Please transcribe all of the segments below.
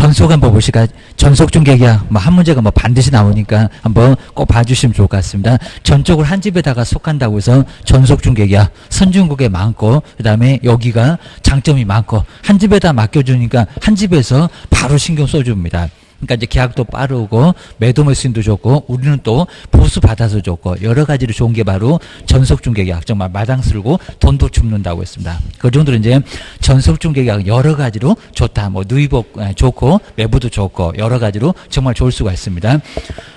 전속 한번 보실까요? 전속 중개계약 뭐 한 문제가 뭐 반드시 나오니까 한번 꼭 봐주시면 좋을 것 같습니다. 전적으로 한 집에다가 속한다고 해서 전속 중개계약 선진국에 많고 그다음에 여기가 장점이 많고 한 집에다 맡겨주니까 한 집에서 바로 신경 써줍니다. 그러니까 이제 계약도 빠르고 매도 매수인도 좋고 우리는 또 보수 받아서 좋고 여러 가지로 좋은 게 바로 전속중개계약. 정말 마당 쓸고 돈도 줍는다고 했습니다. 그 정도로 이제 전속중개계약 여러 가지로 좋다. 뭐 누이복 좋고 매부도 좋고 여러 가지로 정말 좋을 수가 있습니다.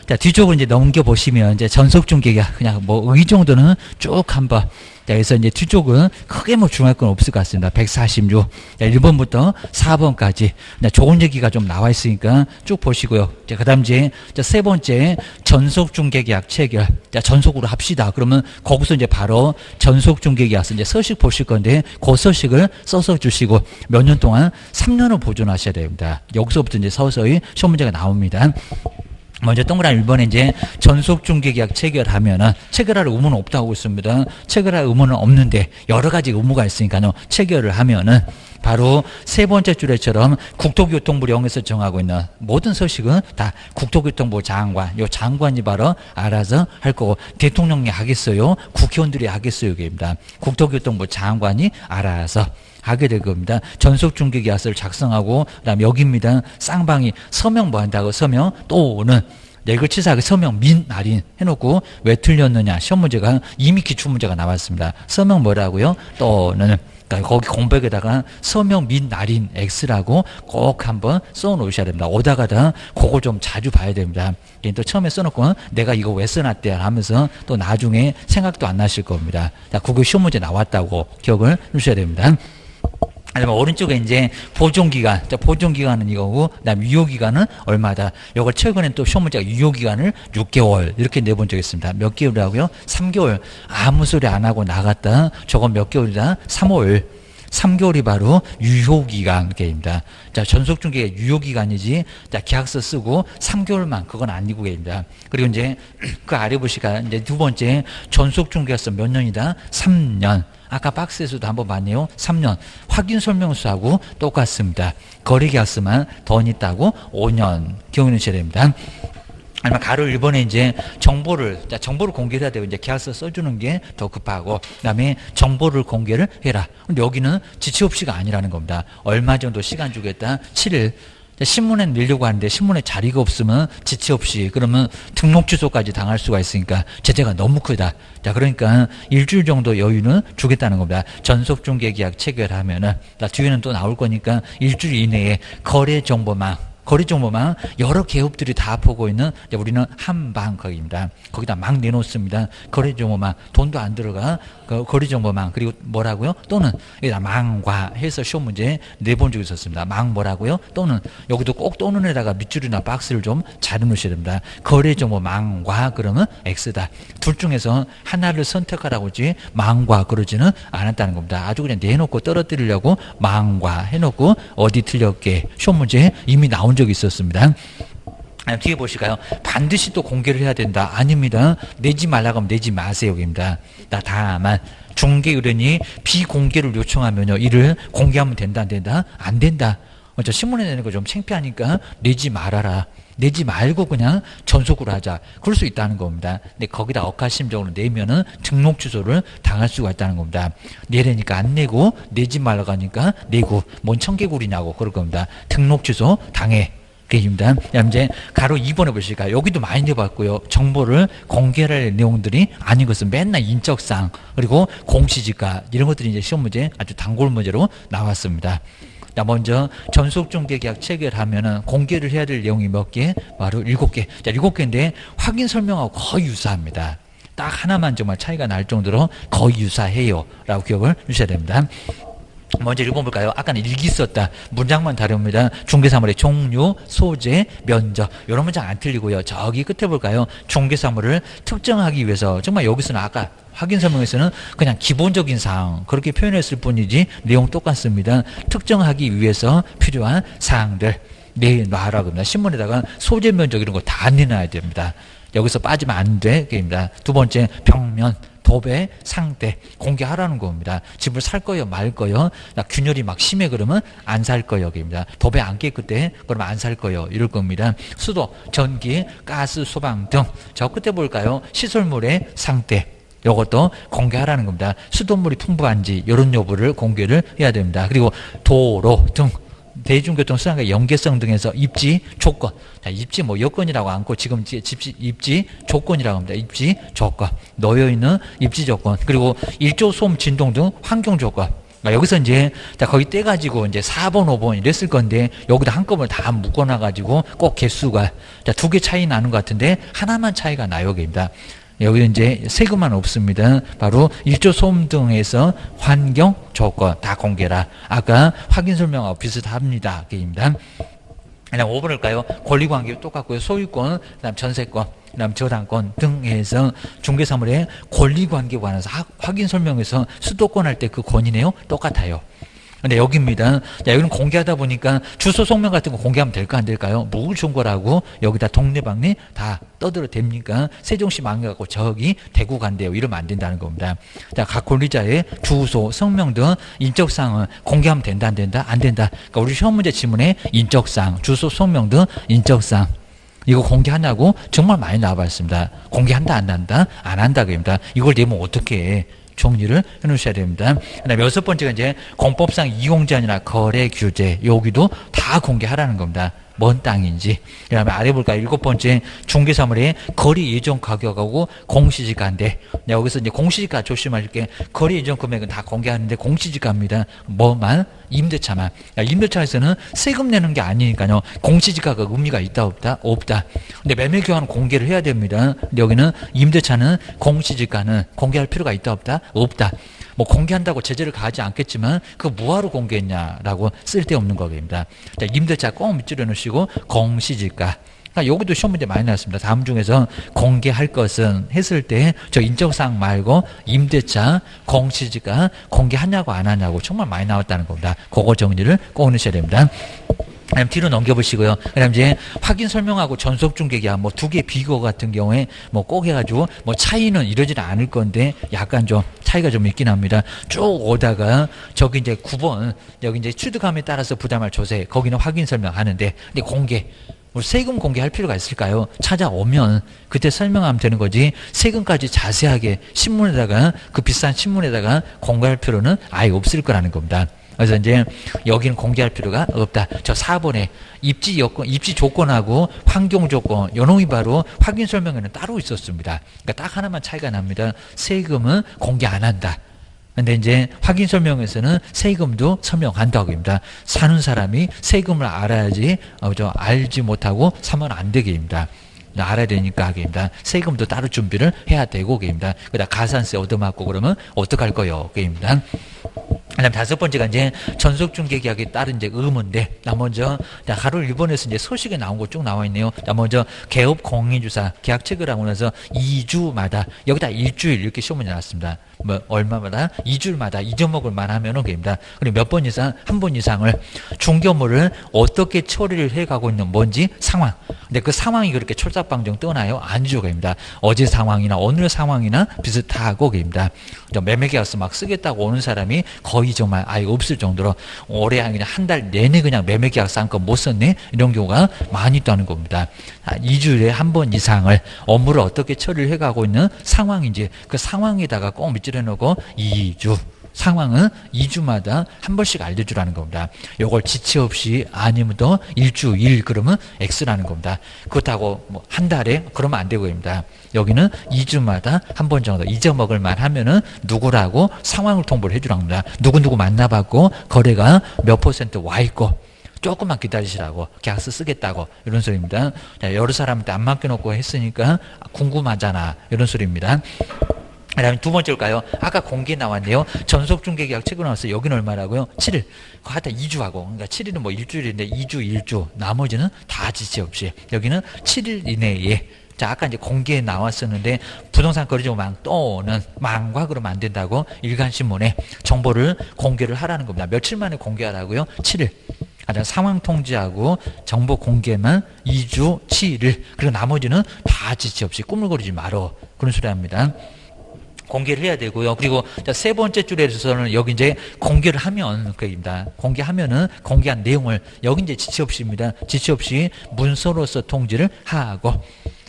자, 뒤쪽으로 이제 넘겨 보시면 이제 전속중개계약 그냥 뭐 이 정도는 쭉 한번. 자, 그래서 이제 뒤쪽은 크게 뭐 중요할 건 없을 것 같습니다. 146. 자, 1번부터 4번까지. 좋은 얘기가 좀 나와 있으니까 쭉 보시고요. 자, 그 다음 이제 세 번째, 전속중개계약 체결. 자, 전속으로 합시다. 그러면 거기서 이제 바로 전속중개계약서 이제 서식 보실 건데, 그 서식을 써서 주시고 몇 년 동안 3년을 보존하셔야 됩니다. 여기서부터 이제 서서히 시험 문제가 나옵니다. 먼저 동그라미 1번에 이제 전속중개계약 체결하면은 체결할 의무는 없다고 했습니다. 체결할 의무는 없는데 여러 가지 의무가 있으니까요. 체결을 하면은 바로 세 번째 줄에처럼 국토교통부를 영에서 정하고 있는 모든 서식은 다 국토교통부 장관, 요 장관이 바로 알아서 할 거고 대통령이 하겠어요? 국회의원들이 하겠어요? 입니다. 국토교통부 장관이 알아서 하게 될 겁니다. 전속중개계약서를 작성하고 그다음 여기입니다. 쌍방이 서명 뭐 한다고 서명 또는 내글치사하게 서명 민 할인 해놓고 왜 틀렸느냐 시험 문제가 이미 기출문제가 나왔습니다. 서명 뭐라고요? 또는 그러니까 거기 공백에다가 서명 민 할인 X라고 꼭 한번 써놓으셔야 됩니다. 오다가다 그거 좀 자주 봐야 됩니다. 또 처음에 써놓고 내가 이거 왜 써놨대 하면서 또 나중에 생각도 안 나실 겁니다. 자, 그거 시험 문제 나왔다고 기억을 해주셔야 됩니다. 아니면 오른쪽에 이제 보존기간, 보존기간은 이거고, 그 다음 유효기간은 얼마다. 이걸 최근에 또 시험 문제가 유효기간을 6개월 이렇게 내본 적이 있습니다. 몇 개월이라고요? 3개월. 아무 소리 안 하고 나갔다. 저건 몇 개월이다? 3월. 3개월이 바로 유효기간입니다. 자, 전속중개 유효기간이지. 자, 계약서 쓰고 3개월만 그건 아니고 계십니다. 그리고 이제 그 아래 보시니까 이제 두 번째 전속중개서 몇 년이다? 3년. 아까 박스에서도 한번 봤네요. 3년. 확인설명서하고 똑같습니다. 거래계약서만 더 있다고 5년 기억해 주셔야 됩니다. 아니면 가로 1번에 이제 정보를 공개를 해야 되고 이제 계약서 써주는 게 더 급하고 그다음에 정보를 공개를 해라. 근데 여기는 지체 없이가 아니라는 겁니다. 얼마 정도 시간 주겠다. 7일. 신문에 내려고 하는데 신문에 자리가 없으면 지체 없이 그러면 등록 취소까지 당할 수가 있으니까 제재가 너무 크다. 자, 그러니까 일주일 정도 여유는 주겠다는 겁니다. 전속중개계약 체결하면은 뒤에는 또 나올 거니까 일주일 이내에 거래정보망 여러 기업들이 다 보고 있는 우리는 한방거기입니다. 거기다 막 내놓습니다. 거래정보망 돈도 안 들어가 거래정보망 그리고 뭐라고요? 또는 여기다 망과 해서 시험 문제 내본 적이 있었습니다. 망 뭐라고요? 또는 여기도 꼭 또는에다가 밑줄이나 박스를 좀 잘 넣으셔야 됩니다. 거래정보망과 그러면 X다. 둘 중에서 하나를 선택하라고 하지 망과 그러지는 않았다는 겁니다. 아주 그냥 내놓고 떨어뜨리려고 망과 해놓고 어디 틀렸게 시험 문제 이미 나온 적이 있었습니다. 뒤에 보실까요? 반드시 또 공개를 해야 된다. 아닙니다. 내지 말라고 하면 내지 마세요. 여기입니다. 다만 중개의뢰인이 비공개를 요청하면요. 이를 공개하면 된다 안 된다? 안 된다. 저 신문에 내는 거 좀 창피하니까 내지 말아라. 내지 말고 그냥 전속으로 하자. 그럴 수 있다는 겁니다. 근데 거기다 억하심적으로 내면은 등록 취소를 당할 수가 있다는 겁니다. 내려니까 안 내고 내지 말라고 하니까 내고 뭔 청개구리냐고 그럴 겁니다. 등록 취소 당해. 입니다. 이제 가로 2번에 보실까요? 여기도 많이 내봤고요. 정보를 공개할 내용들이 아닌 것은 맨날 인적사항 그리고 공시지가 이런 것들이 이제 시험 문제 아주 단골 문제로 나왔습니다. 자, 먼저 전속중개계약 체결하면은 공개를 해야 될 내용이 몇 개? 바로 7개. 자, 7개인데 확인 설명하고 거의 유사합니다. 딱 하나만 정말 차이가 날 정도로 거의 유사해요. 라고 기억을 주셔야 됩니다. 먼저 읽어볼까요? 아까는 일기 썼다. 문장만 다릅니다. 중개사물의 종류, 소재, 면적. 이런 문장 안 틀리고요. 저기 끝에 볼까요? 중개사물을 특정하기 위해서 정말 여기서는 아까 확인 설명에서는 그냥 기본적인 사항 그렇게 표현했을 뿐이지 내용 똑같습니다. 특정하기 위해서 필요한 사항들 내놔라고 합니다. 신문에다가 소재, 면적 이런 거 다 내놔야 됩니다. 여기서 빠지면 안 돼. 입니다. 두 번째 평면 도배 상태 공개하라는 겁니다. 집을 살 거요 말 거요. 균열이 막 심해 그러면 안 살 거요 입니다. 도배 안 깨끗해 그러면 안 살 거요 이럴 겁니다. 수도, 전기, 가스, 소방 등 저 끝에 볼까요? 시설물의 상태 이것도 공개하라는 겁니다. 수돗물이 풍부한지 이런 여부를 공개를 해야 됩니다. 그리고 도로 등 대중교통 수단과 연계성 등에서 입지 조건. 자, 입지 뭐 여건이라고 않고 지금 입지 조건이라고 합니다. 입지 조건. 놓여있는 입지 조건. 그리고 일조 소음 진동 등 환경 조건. 여기서 이제 거기 떼가지고 이제 4번, 5번 이랬을 건데 여기다 한꺼번에 다 묶어놔가지고 꼭 개수가 두 개 차이 나는 것 같은데 하나만 차이가 나요. 여기입니다. 여기 이제 세금만 없습니다. 바로 일조 소음 등에서 환경 조건 다 공개라. 아까 확인 설명하고 비슷합니다. 게임입니다. 그다음 5번을 까요. 권리관계 똑같고요. 소유권, 그다음 전세권, 그다음 저당권 등에서 중개사물의 권리관계에 관해서 확인 설명에서 수도권 할 때 그 권이네요. 똑같아요. 근데 여기입니다. 자, 여기는 공개하다 보니까 주소 성명 같은 거 공개하면 될까 안 될까요? 뭘 준 거라고 여기다 동네방네 다 떠들어 됩니까? 세종시 망해갖고 저기 대구 간대요. 이러면 안 된다는 겁니다. 자, 각 권리자의 주소, 성명 등 인적사항은 공개하면 된다 안 된다? 안 된다. 그러니까 우리 시험 문제 지문에 인적사항, 주소, 성명 등 인적사항 이거 공개하냐고 정말 많이 나와봤습니다. 공개한다 안 한다? 안 한다 그럽니다. 이걸 내면 어떻게 해? 정리를 해놓으셔야 됩니다. 그다음에 6번째가 이제 공법상 이용 제한이나 거래 규제 여기도 다 공개하라는 겁니다. 뭔 땅인지. 그다음에 아래 볼까요? 7번째 중개사물의 거리 예정 가격하고 공시지가인데 여기서 이제 공시지가 조심할 게 거리 예정 금액은 다 공개하는데 공시지가입니다. 뭐만? 임대차만. 임대차에서는 세금 내는 게 아니니까요. 공시지가가 의미가 있다 없다? 없다. 근데 매매 교환은 공개를 해야 됩니다. 근데 여기는 임대차는 공시지가는 공개할 필요가 있다 없다? 없다. 뭐 공개한다고 제재를 가하지 않겠지만 그 뭐하러 공개했냐라고 쓸데없는 거입니다. 자, 임대차 꼭 밑줄여 놓으시고 공시지가. 그러니까 여기도 시험 문제 많이 나왔습니다. 다음 중에서 공개할 것은 했을 때 저 인적사항 말고 임대차, 공시지가 공개하냐고 안 하냐고 정말 많이 나왔다는 겁니다. 그거 정리를 꼭 넣으셔야 됩니다. 그다음 뒤로 넘겨보시고요. 그다음 이제 확인 설명하고 전속 중개계약 뭐 두 개 비교 같은 경우에 뭐 꼭 해가지고 뭐 차이는 이러지는 않을 건데 약간 좀 차이가 좀 있긴 합니다. 쭉 오다가 저기 이제 9번 여기 이제 취득함에 따라서 부담할 조세 거기는 확인 설명하는데 근데 공개 뭐 세금 공개할 필요가 있을까요? 찾아오면 그때 설명하면 되는 거지 세금까지 자세하게 신문에다가 그 비싼 신문에다가 공개할 필요는 아예 없을 거라는 겁니다. 그래서 이제 여기는 공개할 필요가 없다. 저 4번에 입지 여건, 입지 조건하고 환경 조건, 요놈이 바로 확인 설명에는 따로 있었습니다. 그러니까 딱 하나만 차이가 납니다. 세금은 공개 안 한다. 근데 이제 확인 설명에서는 세금도 설명한다고 합니다. 사는 사람이 세금을 알아야지, 알지 못하고 사면 안 되게 합니다. 알아야 되니까 하게입니다. 세금도 따로 준비를 해야 되고 게입니다. 그다 가산세 얻어맞고 그러면 어떡할 거요? 게입니다. 그다음 5번째가 이제 전속중개계약에 따른 이제 의무인데, 나 먼저 하루 1번에서 이제 소식에 나온 거 쭉 나와 있네요. 나 먼저 개업 공인주사 계약 체결하고 나서 2주마다 여기다 일주일 이렇게 시험이 나왔습니다. 뭐 얼마마다 2주마다 잊어먹을 만하면은 게입니다. 그리고 몇 번 이상 한 번 이상을 중개업무를 어떻게 처리를 해가고 있는 뭔지 상황. 근데 그 상황이 그렇게 철삭방정 떠나요? 아니죠, 게입니다. 어제 상황이나 오늘 상황이나 비슷하고 게입니다. 매매계약서 막 쓰겠다고 오는 사람이 거의 정말 아예 없을 정도로 올해 그냥 한 달 내내 그냥 매매계약서 한 건 못 썼네 이런 경우가 많이 있다는 겁니다. 2주일에 한 번 이상을 업무를 어떻게 처리를 해가고 있는 상황인지 그 상황에다가 꼭 밑줄여 놓고 2주 상황은 2주마다 한 번씩 알려주라는 겁니다. 요걸 지체 없이 아니면 더 일주일 그러면 X라는 겁니다. 그렇다고 뭐 한 달에 그러면 안 되고입니다. 여기는 2주마다 한 번 정도 잊어먹을 만 하면은 누구라고 상황을 통보를 해주라는 겁니다. 누구누구 만나봤고 거래가 몇 % 와 있고 조금만 기다리시라고 계약서 쓰겠다고 이런 소리입니다. 자, 여러 사람한테 안 맡겨놓고 했으니까 궁금하잖아 이런 소리입니다. 그 다음에 두 번째일까요? 아까 공개 나왔네요. 전속중개계약 체결 나왔어요. 여기는 얼마라고요? 7일. 그거 하여튼 2주하고. 그러니까 7일은 뭐 일주일인데 2주, 1주. 나머지는 다 지체 없이. 여기는 7일 이내에. 자, 아까 이제 공개에 나왔었는데 부동산 거래정망 또는 망과 그러면 안 된다고 일간신문에 정보를 공개를 하라는 겁니다. 며칠 만에 공개하라고요? 7일. 상황 통지하고 정보 공개만 2주, 7일. 그리고 나머지는 다 지체 없이 꾸물거리지 말어. 그런 소리 합니다. 공개를 해야 되고요. 그리고 자, 세 번째 줄에서는 여기 이제 공개를 하면 그입니다. 공개하면은 공개한 내용을 여기 이제 지체 없이입니다. 지체 없이 문서로서 통지를 하고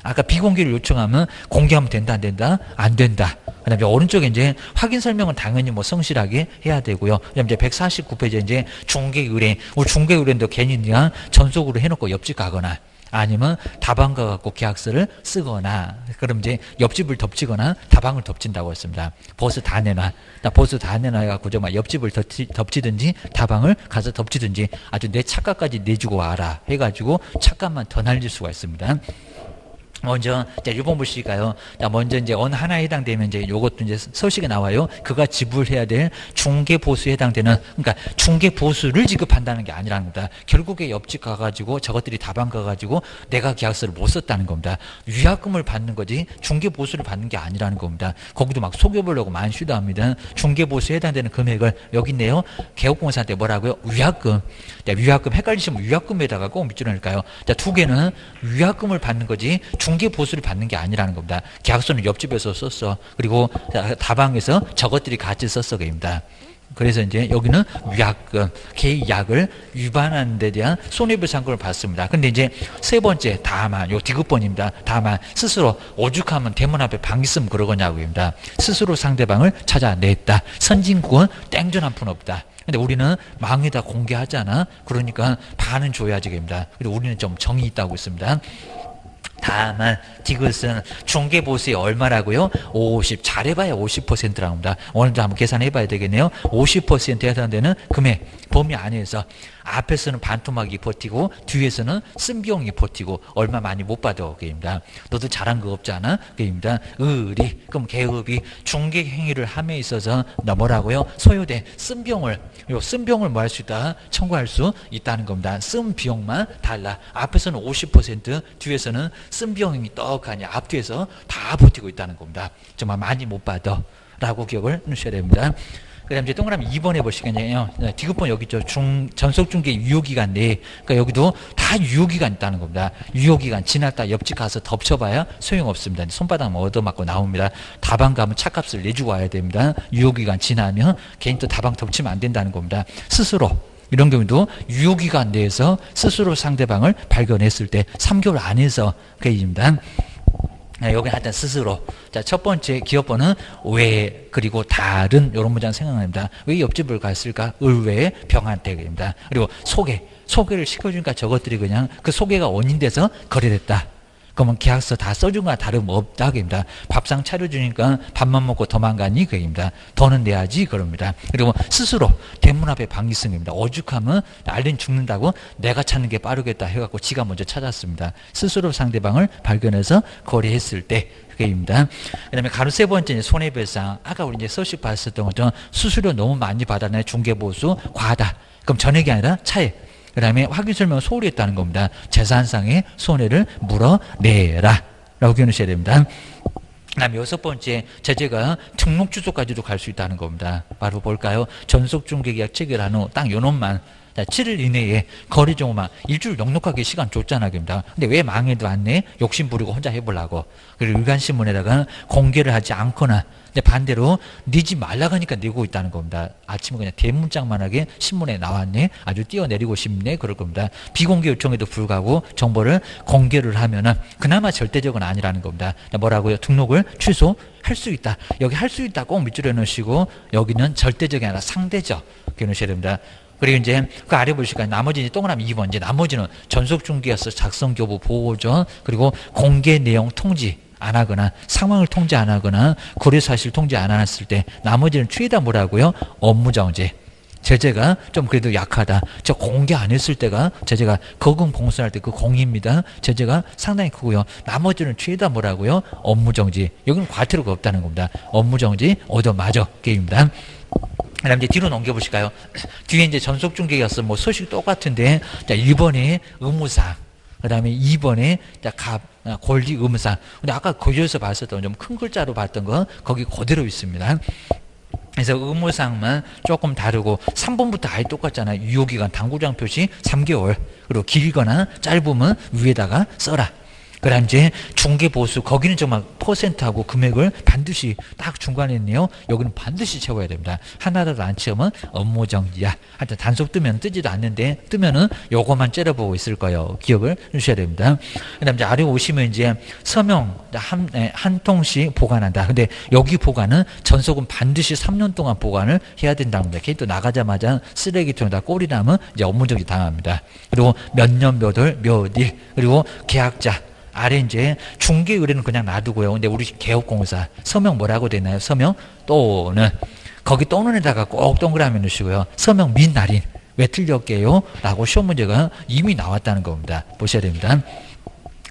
아까 비공개를 요청하면 공개하면 된다 안 된다? 안 된다. 그다음에 오른쪽에 이제 확인 설명은 당연히 뭐 성실하게 해야 되고요. 그다음에 이제 149페이지에 이제 중개 의뢰. 우리 중개 의뢰인도 괜히 그냥 전속으로 해놓고 옆집 가거나 아니면 다방 가갖고 계약서를 쓰거나 그럼 이제 옆집을 덮치거나 다방을 덮친다고 했습니다. 보스 다 내놔. 보스 다 내놔 해갖고 정말 옆집을 덮치든지 다방을 가서 덮치든지 아주 내 차가까지 내주고 와라 해가지고 차가만 더 날릴 수가 있습니다. 먼저 자 1번 보실까요? 자 먼저 이제 어느 하나에 해당되면 이제 요것도 이제 서식에 나와요. 그가 지불해야 될 중개 보수에 해당되는 그러니까 중개 보수를 지급한다는 게 아니라는 겁니다. 결국에 옆집 가가지고 저것들이 다방 가가지고 내가 계약서를 못 썼다는 겁니다. 위약금을 받는 거지 중개 보수를 받는 게 아니라는 겁니다. 거기도 막 속여보려고 많이 시도합니다. 중개 보수에 해당되는 금액을 여기 있네요. 개업공사한테 뭐라고요? 위약금. 자, 위약금 헷갈리시면 위약금에다가 꼭 밑줄을 넣을까요? 자, 두 개는 위약금을 받는 거지 중개 보수를 받는 게 아니라는 겁니다. 계약서는 옆집에서 썼어. 그리고 다방에서 저것들이 같이 썼어. 그입니다. 그래서 이제 여기는 위약금, 계약을 위반하는 데 대한 손해배상금을 받습니다. 근데 이제 세 번째, 다만, 요 디귿번입니다. 다만, 스스로 오죽하면 대문 앞에 방 있으면 그러거냐고입니다. 스스로 상대방을 찾아냈다. 선진국은 땡전 한 푼 없다. 근데 우리는 망에다 공개하잖아. 그러니까 반은 줘야지입니다. 그리고 우리는 좀 정이 있다고 있습니다. 다만 디귿은 중개보수에 얼마라고요? 50. 잘해봐야 50%라고 합니다. 오늘도 한번 계산해 봐야 되겠네요. 50%에 해당되는 금액 범위 안에서 앞에서는 반토막이 버티고 뒤에서는 쓴 비용이 버티고 얼마 많이 못 받아. 그입니다. 너도 잘한 거 없잖아. 그입니다. 의리. 그럼 개업이 중개 행위를 함에 있어서 뭐라고요? 소요된 쓴 비용을 쓴 비용을 뭐 할 수 있다? 청구할 수 있다는 겁니다. 쓴 비용만 달라. 앞에서는 50% 뒤에서는 쓴 비용이 떡하니 앞뒤에서 다 버티고 있다는 겁니다. 정말 많이 못 받아 라고 기억을 해주셔야 됩니다. 그 다음에 이제 동그라미 2번 해보시겠네요. 디귿번 여기 있죠. 전속중개 유효기간 내에. 그러니까 여기도 다 유효기간 있다는 겁니다. 유효기간 지났다 옆집 가서 덮쳐봐야 소용없습니다. 손바닥만 얻어맞고 나옵니다. 다방 가면 차값을 내주고 와야 됩니다. 유효기간 지나면 괜히 또 다방 덮치면 안 된다는 겁니다. 스스로. 이런 경우도 유효기간 내에서 스스로 상대방을 발견했을 때 3개월 안에서 그 얘기입니다. 여기 하여튼 스스로. 자, 첫 번째 기업번은 왜 그리고 다른 이런 문장 생각납니다. 왜 옆집을 갔을까? 의외의 병한테입니다. 그리고 소개를 시켜주니까 저것들이 그냥 그 소개가 원인돼서 거래됐다. 그러면 계약서 다 써준 거나 다름없다. 그입니다. 밥상 차려주니까 밥만 먹고 도망가니 그입니다. 돈은 내야지 그럽니다. 그리고 스스로 대문 앞에 방 있음입니다. 오죽하면 알린 죽는다고 내가 찾는 게 빠르겠다 해갖고 지가 먼저 찾았습니다. 스스로 상대방을 발견해서 거래했을 때 그입니다. 그 다음에 가로 세 번째 손해배상. 아까 우리 이제 서식 봤었던 것처럼 수수료 너무 많이 받았네. 중개보수 과하다. 그럼 전액이 아니라 차액. 그 다음에 확인설명을 소홀히 했다는 겁니다. 재산상의 손해를 물어내라 라고 기억하셔야 됩니다. 그 다음에 여섯 번째 제재가 등록 주소까지도 갈 수 있다는 겁니다. 바로 볼까요? 전속중개계약 체결한 후 딱 요놈만 7일 이내에 거래 정보만 일주일 넉넉하게 시간 줬잖아. 그입니다. 근데 왜 망해도 안 내? 욕심 부리고 혼자 해보려고. 그리고 일간신문에다가 공개를 하지 않거나 근데 반대로 내지 말라고 하니까 내고 있다는 겁니다. 아침에 그냥 대문짝만하게 신문에 나왔네. 아주 뛰어내리고 싶네. 그럴 겁니다. 비공개 요청에도 불구하고 정보를 공개를 하면은 그나마 절대적은 아니라는 겁니다. 뭐라고요? 등록을 취소할 수 있다. 여기 할 수 있다 꼭 밑줄에 넣으시고 여기는 절대적이 아니라 상대적. 이렇게 넣으셔야 됩니다. 그리고 이제 그 아래 보실까요? 나머지 이제 동그라미 2번. 이제 나머지는 전속중개에서 작성 교부 보호전 그리고 공개 내용 통지 안 하거나 상황을 통지 안 하거나 거래 사실 통지 안 했을 때 나머지는 최다 뭐라고요? 업무정지. 제재가 좀 그래도 약하다. 저 공개 안 했을 때가 제재가 거금 공수할 때 그 공입니다. 제재가 상당히 크고요. 나머지는 최다 뭐라고요? 업무정지. 여기는 과태료가 없다는 겁니다. 업무정지 얻어맞아 게임입니다. 그 다음 이제 뒤로 넘겨보실까요? 뒤에 이제 전속중개였어. 뭐 소식 똑같은데, 자, 1번에 의무사항. 그 다음에 2번에 권리 의무사항. 근데 아까 거기에서 봤었던 좀 큰 글자로 봤던 거, 거기 그대로 있습니다. 그래서 의무사항만 조금 다르고, 3번부터 아예 똑같잖아요. 유효기간 당구장 표시 3개월. 그리고 길거나 짧으면 위에다가 써라. 그다음 이제 중개보수 거기는 정말 퍼센트하고 금액을 반드시 딱 중간에 있네요. 여기는 반드시 채워야 됩니다. 하나라도 안 채우면 업무정지야. 하여튼 단속 뜨면 뜨지도 않는데 뜨면은 요것만 째려보고 있을 거예요. 기억을 해주셔야 됩니다. 그다음 이제 아래 오시면 이제 서명 한 통씩 보관한다. 근데 여기 보관은 전속은 반드시 3년 동안 보관을 해야 된답니다. 걔 또 나가자마자 쓰레기통에다 꼴이 나면 이제 업무정지 당합니다. 그리고 몇 년 몇 월 몇 일 그리고 계약자 아래 이제 중개 의뢰는 그냥 놔두고요. 근데 우리 개업공사 서명 뭐라고 되나요? 서명 또는 거기 또는에다가 꼭 동그라미 넣으시고요. 서명 및 날인 왜 틀렸게요? 라고 시험 문제가 이미 나왔다는 겁니다. 보셔야 됩니다.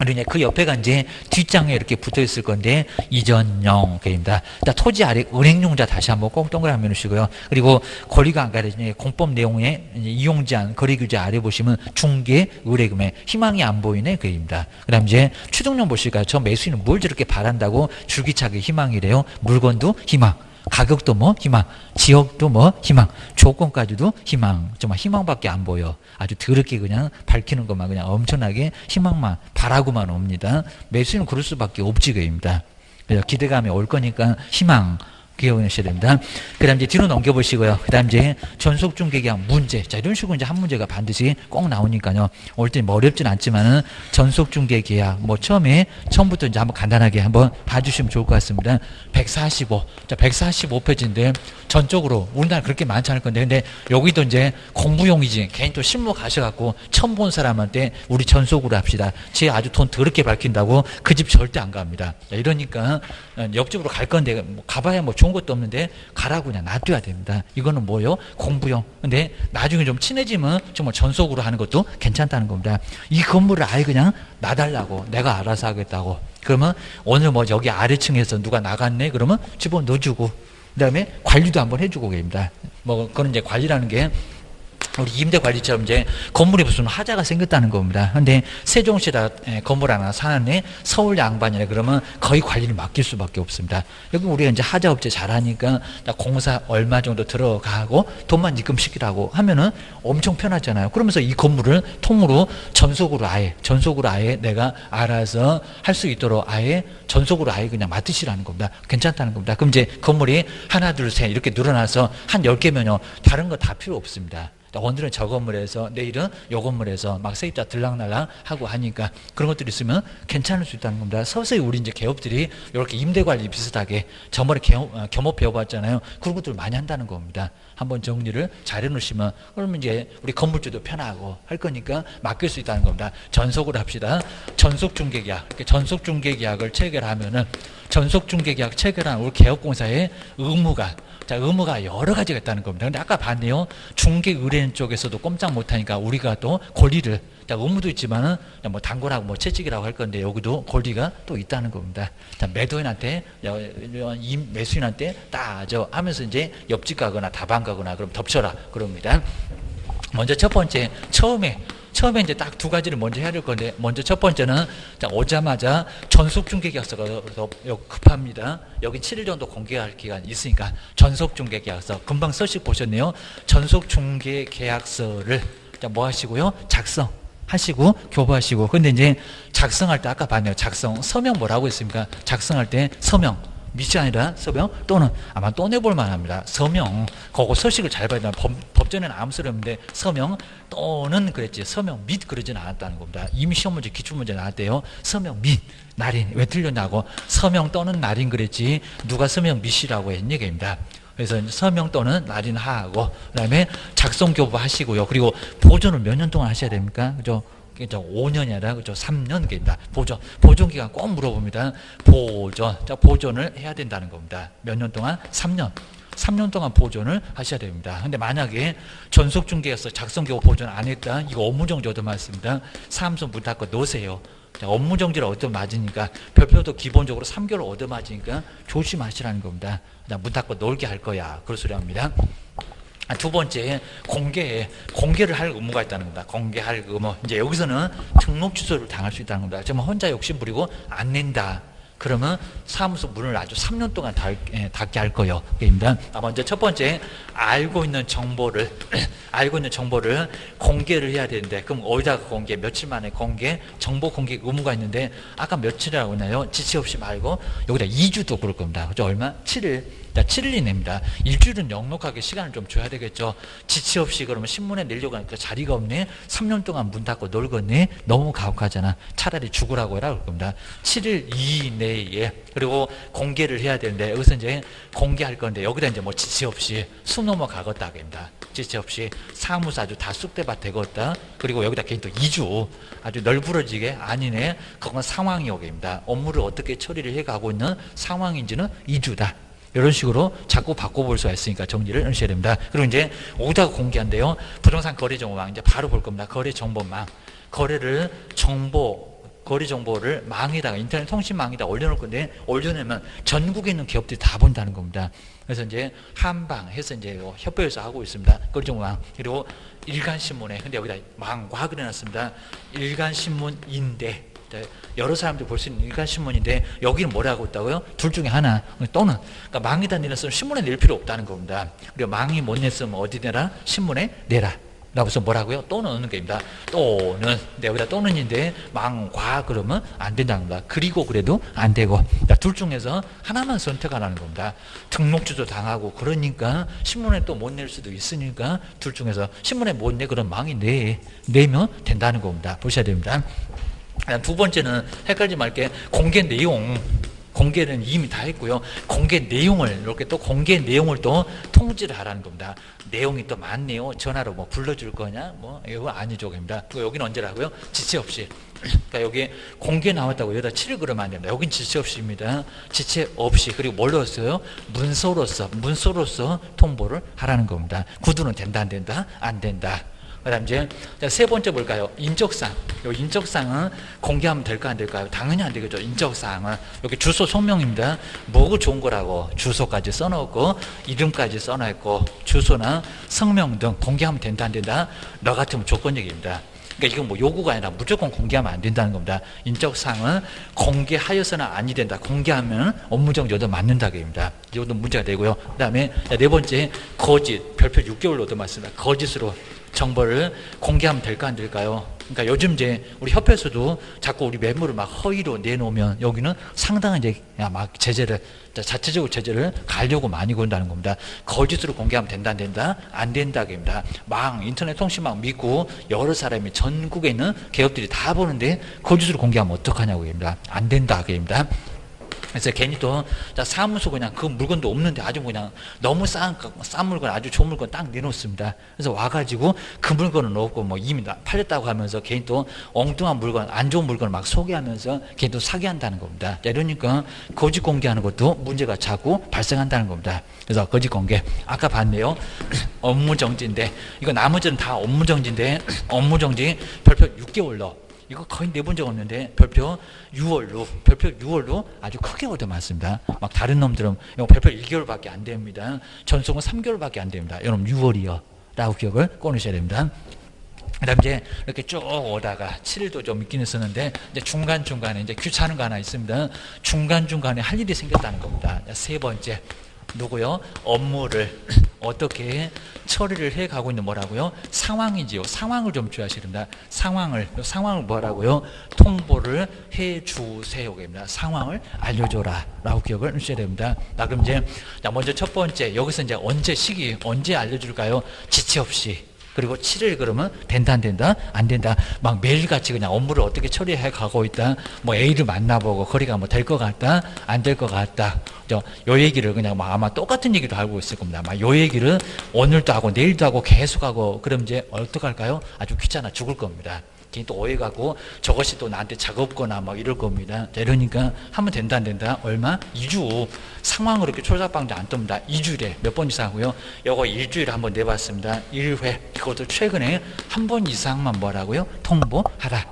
그리고 그 옆에가 이제 뒷장에 이렇게 붙어 있을 건데 이전용 개입니다. 토지 아래 은행용자 다시 한번 꼭 동그라미 넣으시고요. 그리고 권리가 안 가려지니 공법 내용에 이용제한 거래규제 아래 보시면 중개 의뢰금액 희망이 안 보이네 그입니다. 그다음 이제 추정용 보실까요? 저 매수인은 뭘 저렇게 바란다고 줄기차게 희망이래요. 물건도 희망. 가격도 뭐 희망, 지역도 뭐 희망, 조건까지도 희망. 정말 희망밖에 안 보여. 아주 더럽게 그냥 밝히는 것만 그냥 엄청나게 희망만 바라고만 옵니다. 매수인은 그럴 수밖에 없지 그입니다. 그래서 기대감이 올 거니까 희망 기억하셔야 됩니다. 그 다음 이제 뒤로 넘겨보시고요. 그 다음 이제 전속중개계약 문제. 자, 이런 식으로 이제 한 문제가 반드시 꼭 나오니까요. 올 때 뭐 어렵진 않지만은 전속중개계약 뭐 처음부터 이제 한번 간단하게 한번 봐주시면 좋을 것 같습니다. 145. 자, 145페이지인데 전적으로 우리나라 그렇게 많지 않을 건데 근데 여기도 이제 공부용이지 개인 또 실무 가셔갖고 처음 본 사람한테 우리 전속으로 합시다. 쟤 아주 돈 더럽게 밝힌다고 그 집 절대 안 갑니다. 자, 이러니까 옆집으로 갈 건데 뭐 가봐야 뭐 좋은 것도 없는데 가라고 그냥 놔둬야 됩니다. 이거는 뭐요? 공부용. 근데 나중에 좀 친해지면 정말 전속으로 하는 것도 괜찮다는 겁니다. 이 건물을 아예 그냥 놔달라고 내가 알아서 하겠다고. 그러면 오늘 뭐 여기 아래층에서 누가 나갔네 그러면 집어넣어주고 그다음에 관리도 한번 해주고 계십니다. 뭐 그건 이제 관리라는 게 우리 임대관리처럼 이제 건물에 무슨 하자가 생겼다는 겁니다. 근데 세종시다 건물 하나 사는데 서울 양반이라 그러면 거의 관리를 맡길 수밖에 없습니다. 여기 우리가 이제 하자업체 잘하니까 공사 얼마 정도 들어가고 돈만 입금시키라고 하면은 엄청 편하잖아요. 그러면서 이 건물을 통으로 전속으로 아예 내가 알아서 할 수 있도록 아예 전속으로 아예 그냥 맡으시라는 겁니다. 괜찮다는 겁니다. 그럼 이제 건물이 하나, 둘, 셋 이렇게 늘어나서 한 10개면요. 다른 거 다 필요 없습니다. 오늘은 저 건물에서 내일은 요 건물에서 막 세입자 들락날락 하고 하니까 그런 것들이 있으면 괜찮을 수 있다는 겁니다. 서서히 우리 이제 개업들이 이렇게 임대관리 비슷하게 저번에 겸업 배워봤잖아요. 그런 것들을 많이 한다는 겁니다. 한번 정리를 잘 해놓으시면 그러면 이제 우리 건물주도 편하고 할 거니까 맡길 수 있다는 겁니다. 전속으로 합시다. 전속중개계약 이렇게 전속중개계약을 체결하면은 전속중개계약 체결한 우리 개업공사의 의무가 여러 가지가 있다는 겁니다. 근데 아까 봤네요. 중개 의뢰인 쪽에서도 꼼짝 못하니까 우리가 또 권리를, 의무도 있지만은 뭐 단골하고 뭐 채찍이라고 할 건데 여기도 권리가 또 있다는 겁니다. 매도인한테, 매수인한테 따져 하면서 이제 옆집 가거나 다방 가거나 그럼 덮쳐라 그럽니다. 먼저 첫 번째, 처음에 이제 딱 두 가지를 먼저 해야 될 건데, 먼저 첫 번째는 오자마자 전속중개계약서가 급합니다. 여기 7일 정도 공개할 기간 있으니까 전속중개계약서 금방 서식 보셨네요. 전속중개계약서를 뭐 하시고요? 작성하시고 교부하시고. 근데 이제 작성할 때 아까 봤네요. 서명 뭐라고 했습니까? 작성할 때 서명. 밑이 아니라 서명 또는 아마 또 내볼 만합니다. 서명 그거 서식을 잘 봐야 된다. 법전에는 아무 소리 없는데 서명 또는 그랬지 서명 및 그러지는 않았다는 겁니다. 이미 시험 문제 기출문제 나왔대요. 서명 및 날인 왜 틀렸냐고 서명 또는 날인 그랬지 누가 서명 및이라고 했니 얘기입니다. 그래서 서명 또는 날인 하고 그다음에 작성 교부 하시고요. 그리고 보존을 몇 년 동안 하셔야 됩니까? 그죠? 5년이 아니라 그죠? 3년입니다. 보존 기간 꼭 물어봅니다. 보존을 해야 된다는 겁니다. 몇 년 동안? 3년 동안 보존을 하셔야 됩니다. 근데 만약에 전속중개에서 작성교부 보존 안 했다, 이거 업무정지 얻어맞습니다. 사무소 문 닫고 놓으세요. 업무정지를 얻어맞으니까 별표도 기본적으로 3개월 얻어맞으니까 조심하시라는 겁니다. 문 닫고 놀게 할 거야. 그런 소리 합니다. 두 번째, 공개를 할 의무가 있다는 겁니다. 공개할 의무. 이제 여기서는 등록 취소를 당할 수 있다는 겁니다. 정말 혼자 욕심 부리고 안 낸다. 그러면 사무소 문을 아주 3년 동안 닫게 할 거예요. 입니다. 먼저 첫 번째, 알고 있는 정보를 공개를 해야 되는데, 그럼 어디다가 공개? 며칠 만에 공개? 정보 공개 의무가 있는데, 아까 며칠이라고 했나요? 지체 없이 말고, 여기다 2주도 그럴 겁니다. 그죠? 얼마? 7일. 자, 7일이 냅니다. 일주일은 넉넉하게 시간을 좀 줘야 되겠죠. 지체 없이 그러면 신문에 내려고 하니까 자리가 없네. 3년 동안 문 닫고 놀겠네. 너무 가혹하잖아. 차라리 죽으라고 해라 그럴 겁니다. 7일 이내에. 그리고 공개를 해야 되는데, 여기서 이제 공개할 건데, 여기다 이제 뭐 지체 없이 숨 넘어가겠다 하겠습니다. 지체 없이 사무소 아주 다 쑥대밭 되겠다. 그리고 여기다 괜히 또 2주 아주 널브러지게 아니네. 그건 상황이 오게입니다. 업무를 어떻게 처리를 해가고 있는 상황인지는 2주다. 이런 식으로 자꾸 바꿔볼 수가 있으니까 정리를 하셔야 됩니다. 그리고 이제 오다가 공개한대요. 부동산 거래 정보망 이제 바로 볼 겁니다. 거래 정보망. 거래 정보를 망에다가 인터넷 통신망에다 올려놓을 건데, 올려놓으면 전국에 있는 기업들이 다 본다는 겁니다. 그래서 이제 한방 해서 이제 협회에서 하고 있습니다. 거래 정보망. 그리고 일간신문에, 근데 여기다 망과 그려놨습니다. 일간신문인데, 여러 사람들이 볼 수 있는 일간신문인데, 여기는 뭐라고 있다고요? 둘 중에 하나. 또는, 그러니까 망에다 내놨으면 신문에 낼 필요 없다는 겁니다. 그리고 망이 못 냈으면 어디 내라? 신문에 내라. 라고 해서 뭐라고요? 또는 어느 게입니다. 또는, 근데 여기다 또는인데, 망과 그러면 안 된다는 겁니다. 그리고 그래도 안 되고. 둘 중에서 하나만 선택하라는 겁니다. 등록주도 당하고, 그러니까 신문에 또 못 낼 수도 있으니까, 둘 중에서 신문에 못 내, 그럼 망이 내면 된다는 겁니다. 보셔야 됩니다. 두 번째는 헷갈리지 말게, 공개 내용. 공개는 이미 다 했고요. 공개 내용을, 이렇게 또 공개 내용을 또 통지를 하라는 겁니다. 내용이 또 많네요. 전화로 뭐 불러줄 거냐? 뭐, 이거 아니죠. 입니다. 그리고 여기는 언제라고요? 지체 없이. 그러니까 여기 공개 나왔다고 여기다 7을 그러면 안 됩니다. 여긴 지체 없이입니다. 지체 없이. 그리고 뭘로 써요? 문서로서 통보를 하라는 겁니다. 구두는 된다, 안 된다? 안 된다. 그 다음 이제 세 번째 볼까요? 인적사항. 요 인적사항은 공개하면 될까 안 될까요? 당연히 안 되겠죠. 인적사항은 여기 주소 성명입니다. 뭐가 좋은 거라고 주소까지 써놓고 이름까지 써놓고 주소나 성명 등 공개하면 된다 안 된다? 너 같으면 조건적입니다. 그러니까 이건 뭐 요구가 아니라 무조건 공개하면 안 된다는 겁니다. 인적사항은 공개하여서는 아니 된다. 공개하면 업무적 여도 맞는다입니다. 이것도 문제가 되고요. 그 다음에 네 번째, 거짓. 별표 6개월로 얻어맞습니다. 거짓으로 정보를 공개하면 될까 안 될까요? 그러니까 요즘 이제 우리 협회에서도 자꾸 우리 매물을 막 허위로 내놓으면 여기는 상당한 이제 막 자체적으로 제재를 가려고 많이 건다는 겁니다. 거짓으로 공개하면 된다 안 된다? 안 된다입니다. 인터넷 통신망 믿고 여러 사람이 전국에 있는 기업들이 다 보는데 거짓으로 공개하면 어떡하냐고 합니다. 안 된다입니다. 그래서 괜히 또 사무소 그냥 그 물건도 없는데 아주 그냥 너무 싼 물건, 아주 좋은 물건 딱 내놓습니다. 그래서 와가지고 그 물건은 없고 뭐 이미 팔렸다고 하면서 괜히 또 엉뚱한 물건, 안 좋은 물건을 막 소개하면서 괜히 또 사게 한다는 겁니다. 이러니까 거짓 공개하는 것도 문제가 자꾸 발생한다는 겁니다. 그래서 거짓 공개 아까 봤네요. 업무정지인데, 이거 나머지는 다 업무정지인데, 업무정지 별표 6개월로 이거 거의 내본 적 없는데 별표 6월로 아주 크게 얻어맞습니다. 막 다른 놈들은 이거 별표 1개월밖에 안 됩니다. 전송은 3개월밖에 안 됩니다. 여러분 6월이요 라고 기억을 꺼내셔야 됩니다. 그 다음 이제 이렇게 쭉 오다가 7일도 좀 있긴 했었는데, 이제 중간중간에 이제 귀찮은 거 하나 있습니다. 중간중간에 할 일이 생겼다는 겁니다. 세 번째, 누구요? 업무를 어떻게 처리를 해 가고 있는 뭐라고요? 상황이지요. 상황을 좀 주셔야 됩니다. 상황을 뭐라고요? 통보를 해 주세요입니다. 상황을 알려줘라 라고 기억을 하셔야 됩니다. 그럼 이제 먼저 첫 번째, 여기서 이제 언제 알려줄까요? 지체 없이. 그리고 7일 그러면 된다 안 된다? 안 된다. 막 매일같이 그냥 업무를 어떻게 처리해 가고 있다. 뭐 A를 만나보고 거리가 뭐 될 것 같다? 안 될 것 같다. 요 얘기를 그냥 막 아마 똑같은 얘기도 하고 있을 겁니다. 막 요 얘기를 오늘도 하고 내일도 하고 계속 하고, 그럼 이제 어떡할까요? 아주 귀찮아 죽을 겁니다. 괜히 또 오해가고 저것이 또 나한테 작업거나 막 이럴 겁니다. 이러니까 하면 된다 안 된다? 얼마? 2주. 상황으로 이렇게 초작방지 안 뜹니다. 2주일에 몇 번 이상 하고요. 요거 일주일에 한번 내봤습니다. 1회. 그것도 최근에 한 번 이상만 뭐라고요? 통보하라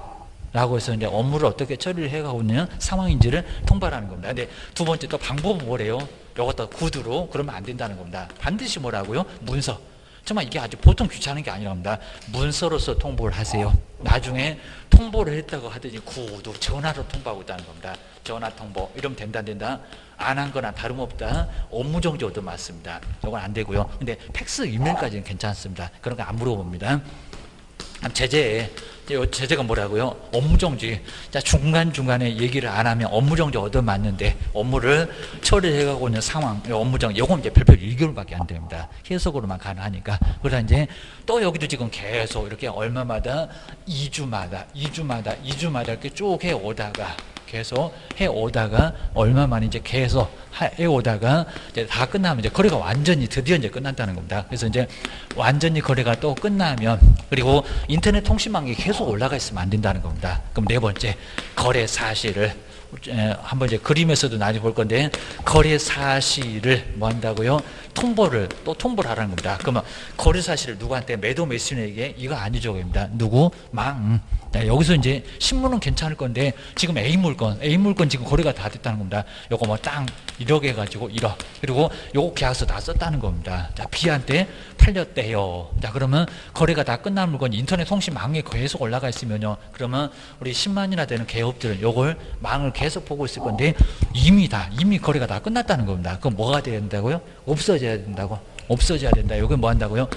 라고 해서 이제 업무를 어떻게 처리를 해가고 있는 상황인지를 통보하라는 겁니다. 근데 두 번째 또 방법은 뭐래요? 요것도 구두로 그러면 안 된다는 겁니다. 반드시 뭐라고요? 문서. 정말 이게 아주 보통 귀찮은 게 아니랍니다. 문서로서 통보를 하세요. 나중에 통보를 했다고 하더니 구도 전화로 통보하고 있다는 겁니다. 전화 통보 이러면 된다 안 된다? 안 한 거나 다름없다. 업무 정지 얻어 맞습니다. 이건 안 되고요. 근데 팩스 이메일까지는 괜찮습니다. 그런 거 안 물어봅니다. 제재가 뭐라고요? 업무정지. 자, 중간중간에 얘기를 안 하면 업무정지 얻어맞는데 업무를 처리해가고 있는 상황, 업무정지. 요건 이제 별별 1개월밖에 안 됩니다. 해석으로만 가능하니까. 그러다 이제 또 여기도 지금 계속 이렇게 얼마마다 2주마다 이렇게 쭉 해오다가 계속 해오다가 얼마만 이제 계속 해오다가 이제 다 끝나면 이제 거래가 완전히 드디어 이제 끝난다는 겁니다. 그래서 이제 완전히 거래가 또 끝나면 그리고 인터넷 통신망이 계속 올라가 있으면 안 된다는 겁니다. 그럼 네 번째 거래 사실을 한번 이제 그림에서도 나중에 볼 건데 거래 사실을 뭐 한다고요? 통보를 하라는 겁니다. 그러면 거래 사실을 누구한테 매도 매수인에게 이거 아니죠, 입니다. 누구? 여기서 이제 신문은 괜찮을 건데 지금 A 물건 지금 거래가 다 됐다는 겁니다. 요거 뭐 땅 1억 해가지고 1억 그리고 요거 계약서 다 썼다는 겁니다. 자, B한테 팔렸대요. 자, 그러면 거래가 다 끝난 물건 인터넷 통신망에 계속 올라가 있으면요. 그러면 우리 10만이나 되는 개업들은 요걸 망을 계속 보고 있을 건데 이미 거래가 다 끝났다는 겁니다. 그럼 뭐가 돼야 된다고요? 없어져야 된다고. 없어져야 된다. 요게 뭐 한다고요?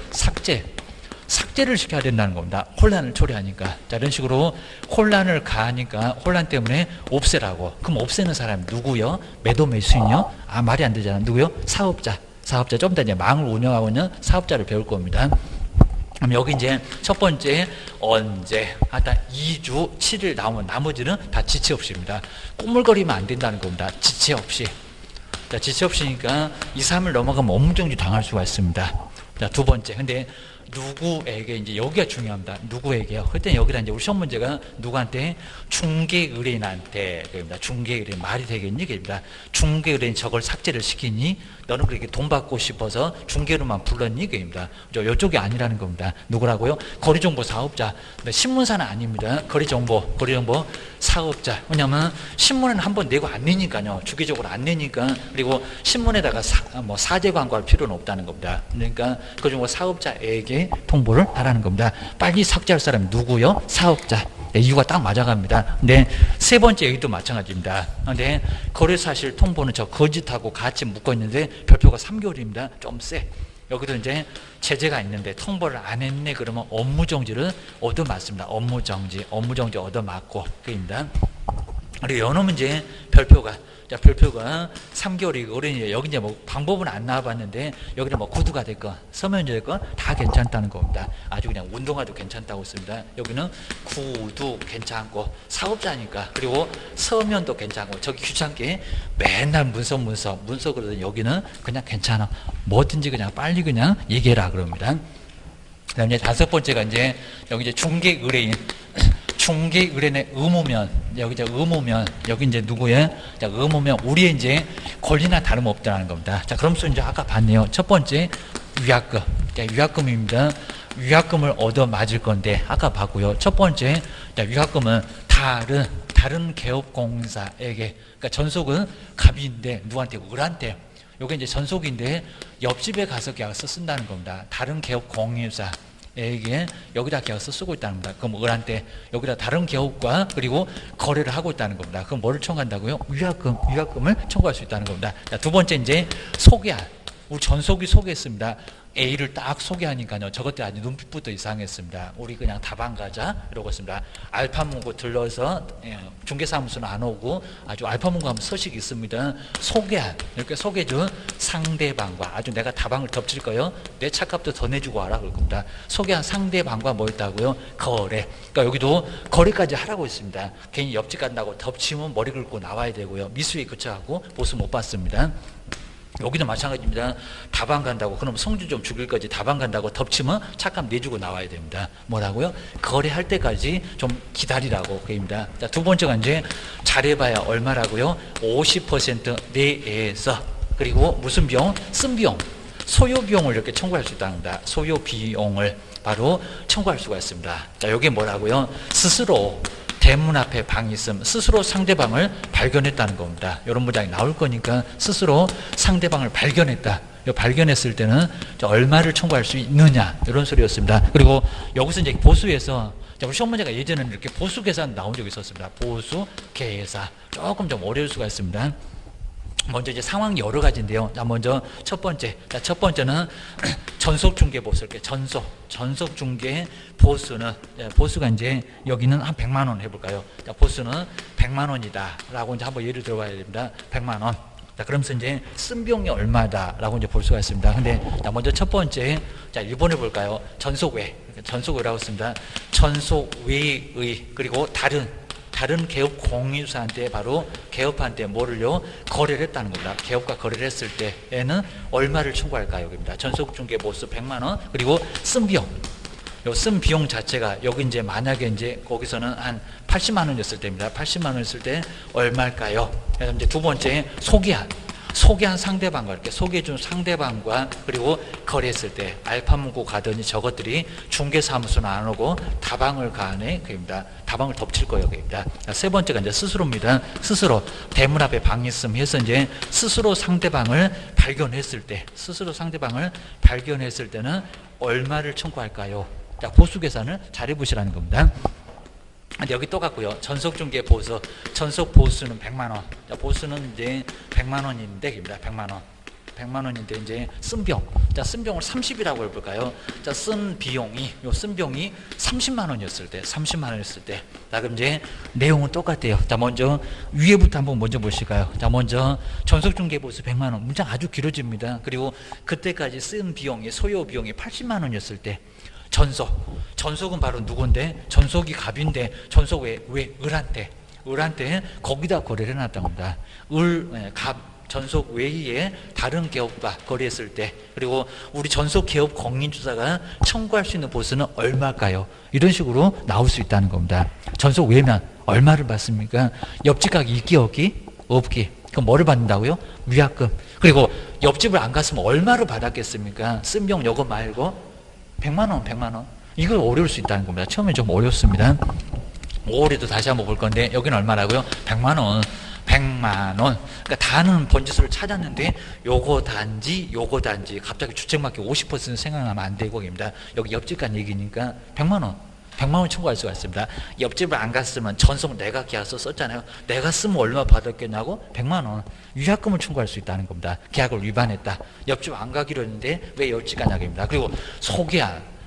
삭제를 시켜야 된다는 겁니다. 혼란을 초래하니까. 자, 이런 식으로 혼란을 가하니까 혼란 때문에 없애라고. 그럼 없애는 사람이 누구요? 매도 매수인요? 아, 말이 안 되잖아. 누구요? 사업자. 좀 더 이제 망을 운영하고 있는 사업자를 배울 겁니다. 그럼 여기 이제 첫 번째 언제 하다 2주 7일 나오면 나머지는 다 지체 없이입니다. 꾸물거리면 안 된다는 겁니다. 지체 없이. 자, 지체 없이니까 2, 3일 넘어가면 업무정지 당할 수가 있습니다. 자, 두 번째. 근데 누구에게 이제 여기가 중요합니다. 누구에게요? 그때 여기다 이제 우리 시험 문제가 누구한테? 중개의뢰인한테. 그럽니다. 중개의뢰인 말이 되겠니? 그럽니다. 중개의뢰인 저걸 삭제를 시키니? 너는 그렇게 돈 받고 싶어서 중개로만 불렀니? 그럽니다. 이쪽이 아니라는 겁니다. 누구라고요? 거래정보 사업자. 신문사는 아닙니다. 거래정보 사업자. 왜냐면 신문은 한번 내고 안 내니까요. 주기적으로 안 내니까. 그리고 신문에다가 사제 광고할 필요는 없다는 겁니다. 그러니까 거래정보 사업자에게 통보를 하라는 겁니다. 빨리 삭제할 사람이 누구요? 사업자. 네, 이유가 딱 맞아갑니다. 근데 세 번째 얘기도 마찬가지입니다. 근데 거래사실 통보는 저 거짓하고 같이 묶어 있는데 별표가 3개월입니다. 좀 세. 여기도 이제 제재가 있는데 통보를 안 했네 그러면 업무정지를 얻어맞습니다. 업무정지 얻어맞고 그입니다. 그리고 연어 문제 별표가 3개월이고 그러니 여기 이제 뭐 방법은 안 나와봤는데 여기는 뭐 구두가 됐건 서면제 됐건 다 괜찮다는 겁니다. 아주 그냥 운동화도 괜찮다고 씁니다. 여기는 구두 괜찮고 사업자니까 그리고 서면도 괜찮고 저기 귀찮게 맨날 문서 그러더니 여기는 그냥 괜찮아. 뭐든지 그냥 빨리 그냥 얘기해라 그럽니다. 그다음에 다섯 번째가 이제 여기 이제 중개의뢰인의 의무면, 여기 이제 누구의? 자, 의무면, 우리의 이제 권리나 다름없다는 겁니다. 자, 그러면서 이제 아까 봤네요. 첫 번째, 위약금. 자, 위약금입니다. 위약금을 얻어 맞을 건데, 아까 봤고요. 첫 번째, 자, 위약금은 다른 개업공사에게, 그러니까 전속은 갑인데, 누구한테? 을한테. 요게 이제 전속인데, 옆집에 가서 계약서 쓴다는 겁니다. 다른 개업 공유사. 에게 여기다 계약서 쓰고 있다는 겁니다. 그럼 을한테 여기다 다른 개업과 그리고 거래를 하고 있다는 겁니다. 그럼 뭐를 청구한다고요? 위약금을 청구할 수 있다는 겁니다. 자, 두 번째 이제 소개할. 우리 전속이 소개했습니다. A를 딱 소개하니까요. 저것들 아주 눈빛부터 이상했습니다. 우리 그냥 다방 가자 이러고 있습니다. 알파문고 들러서 중개사무소는 안 오고 아주 알파문고 하면 서식이 있습니다. 소개한 이렇게 소개해준 상대방과 아주 내가 다방을 덮칠 거요. 내 차값도 더 내주고 와라 그럴 겁니다. 소개한 상대방과 뭐였다고요? 거래. 그러니까 여기도 거래까지 하라고 했습니다. 괜히 옆집 간다고 덮치면 머리 긁고 나와야 되고요. 미수에 그쳐갖고 보수 못 받습니다. 여기도 마찬가지입니다. 다방 간다고 그럼 성질 좀 죽일 거지 다방 간다고 덮치면 차값 내주고 나와야 됩니다. 뭐라고요? 거래할 때까지 좀 기다리라고 그입니다. 자, 두 번째가 이제 잘해봐야 얼마라고요? 50% 내에서 그리고 무슨 비용? 쓴 비용 소요 비용을 이렇게 청구할 수 있다는 겁니다. 소요 비용을 바로 청구할 수가 있습니다. 자, 여기 뭐라고요? 스스로 대문 앞에 방이 있음. 스스로 상대방을 발견했다는 겁니다. 이런 문장이 나올 거니까 스스로 상대방을 발견했다. 발견했을 때는 얼마를 청구할 수 있느냐 이런 소리였습니다. 그리고 여기서 이제 보수에서 우리 시험 문제가 예전에는 이렇게 보수 계산 나온 적이 있었습니다. 보수 계산 조금 좀 어려울 수가 있습니다. 먼저 이제 상황이 여러 가지인데요. 자, 먼저 첫 번째. 자, 첫 번째는 전속 중개 보수. 이렇게 전속 중개 보수는, 보수가 이제 여기는 한 100만 원 해볼까요? 자, 보수는 100만 원이다. 라고 이제 한번 예를 들어봐야 됩니다. 100만 원. 자, 그러면서 이제 쓴 비용이 얼마다. 라고 이제 볼 수가 있습니다. 근데, 자, 먼저 첫 번째. 자, 1번 해볼까요? 전속외. 전속외라고 씁니다. 전속외의, 그리고 다른 개업 공인주사한테 바로 개업한테 뭐를요? 거래를 했다는 겁니다. 개업과 거래를 했을 때에는 얼마를 청구할까요? 여기입니다. 전속중개 보수 100만 원, 그리고 쓴 비용. 요 쓴 비용 자체가 여기 이제 만약에 이제 거기서는 한 80만 원이었을 때입니다. 80만 원이었을 때 얼마일까요? 그래서 이제 두 번째 소개한 상대방과 이렇게 소개해준 상대방과 그리고 거래했을 때 알파문고 가더니 저것들이 중개사무소는 안 오고 다방을 가네 그입니다. 다방을 덮칠 거예요 그입니다. 세 번째가 이제 스스로입니다. 스스로 대문 앞에 방이 있음 해서 이제 스스로 상대방을 발견했을 때는 얼마를 청구할까요? 자, 보수 계산을 잘 해보시라는 겁니다. 여기 똑같고요. 전속중개 보수. 전속 보수는 100만 원. 자, 보수는 이제 100만 원인데, 입니다. 100만 원. 100만 원인데, 이제 쓴 비용. 자, 쓴 비용을 30이라고 해볼까요? 자, 쓴 비용이 30만 원이었을 때, 30만 원이었을 때. 자, 그럼 이제 내용은 똑같아요. 자, 먼저 위에부터 한번 먼저 보실까요? 자, 먼저 전속중개 보수 100만 원. 문장 아주 길어집니다. 그리고 그때까지 쓴 비용이, 소요 비용이 80만 원이었을 때, 전속은 바로 누군데? 전속이 갑인데, 전속 왜 을한테 거기다 거래를 해놨다는 겁니다. 갑, 전속 외에 다른 개업과 거래했을 때, 그리고 우리 전속 개업 공인주사가 청구할 수 있는 보수는 얼마일까요? 이런 식으로 나올 수 있다는 겁니다. 전속 외면 얼마를 받습니까? 옆집가기 있기 없기. 그럼 뭐를 받는다고요? 위약금. 그리고 옆집을 안 갔으면 얼마를 받았겠습니까? 쓴 비용 요거 말고 100만 원. 이걸 어려울 수 있다는 겁니다. 처음에 좀 어렵습니다. 5월에도 다시 한번 볼 건데 여기는 얼마라고요? 100만 원. 그러니까 다는 번지수를 찾았는데 요거 단지 갑자기 주책맞게 50% 생각하면 안 되고 입니다. 여기 옆집 간 얘기니까 100만 원 청구할 수가 있습니다. 옆집을 안 갔으면 전속 내가 계약서 썼잖아요. 내가 쓰면 얼마 받았겠냐고 100만 원 위약금을 청구할 수 있다는 겁니다. 계약을 위반했다. 옆집 안 가기로 했는데 왜 옆집 가냐고입니다. 그리고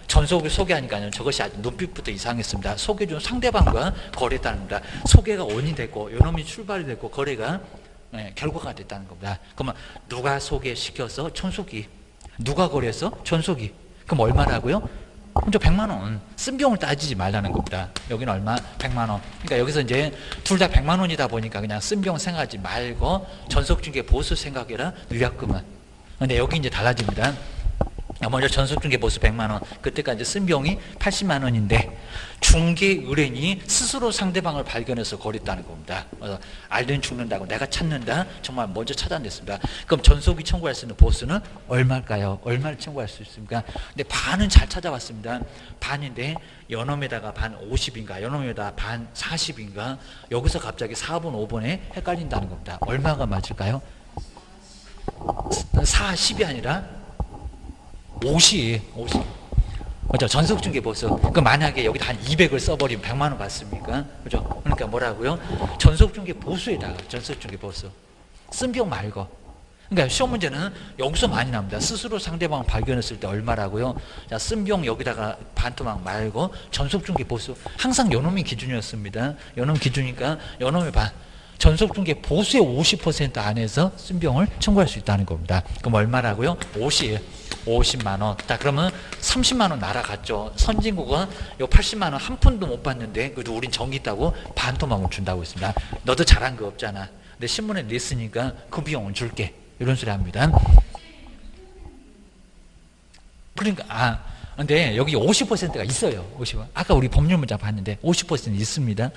전속을 소개하니까요. 저것이 아주 눈빛부터 이상했습니다. 소개해준 상대방과 거래했다는 겁니다. 소개가 원이 됐고 요놈이 출발이 됐고 거래가 결과가 됐다는 겁니다. 그러면 누가 소개시켜서 전속이, 누가 거래해서 전속이, 그럼 얼마라고요? 먼저 100만 원. 쓴 비용을 따지지 말라는 겁니다. 여기는 얼마? 100만 원. 그러니까 여기서 이제 둘 다 100만 원이다 보니까 그냥 쓴 비용 생각하지 말고 전속중개 보수 생각해라. 위약금은. 근데 여기 이제 달라집니다. 먼저 전속중개 보수 100만 원. 그때까지 쓴 비용이 80만 원인데 중개 의뢰인이 스스로 상대방을 발견해서 거랬다는 겁니다. 알든 죽는다고 내가 찾는다. 정말 먼저 찾아냈습니다. 그럼 전속이 청구할 수 있는 보수는 얼마일까요? 얼마를 청구할 수 있습니까? 근데 반은 잘 찾아봤습니다. 반인데 연놈에다가 반 50인가 연놈에다가 반 40인가 여기서 갑자기 4번 5번에 헷갈린다는 겁니다. 얼마가 맞을까요? 40이 아니라 50. 그죠? 전속중개 보수. 그 만약에 여기다 한 200을 써버리면 100만 원 받습니까? 그죠? 그러니까 뭐라고요? 전속중개 보수에다가 전속중개 보수. 쓴 비용 말고. 그러니까 시험 문제는 여기서 많이 나옵니다. 스스로 상대방을 발견했을 때 얼마라고요? 자, 쓴 비용 여기다가 반토막 말고 전속중개 보수. 항상 요놈이 기준이었습니다. 요놈 기준이니까 요놈의 반. 전속중개 보수의 50% 안에서 쓴 비용을 청구할 수 있다는 겁니다. 그럼 얼마라고요? 50만 원. 자, 그러면 30만 원 날아갔죠. 선진국은 요 80만 원 한 푼도 못 받는데 그래도 우린 정기 있다고 반토막을 준다고 했습니다. 너도 잘한 거 없잖아. 근데 신문에 냈으니까 그 비용은 줄게. 이런 소리 합니다. 그러니까 근데 여기 50%가 있어요. 50%. 아까 우리 법률 문장 봤는데 50% 있습니다.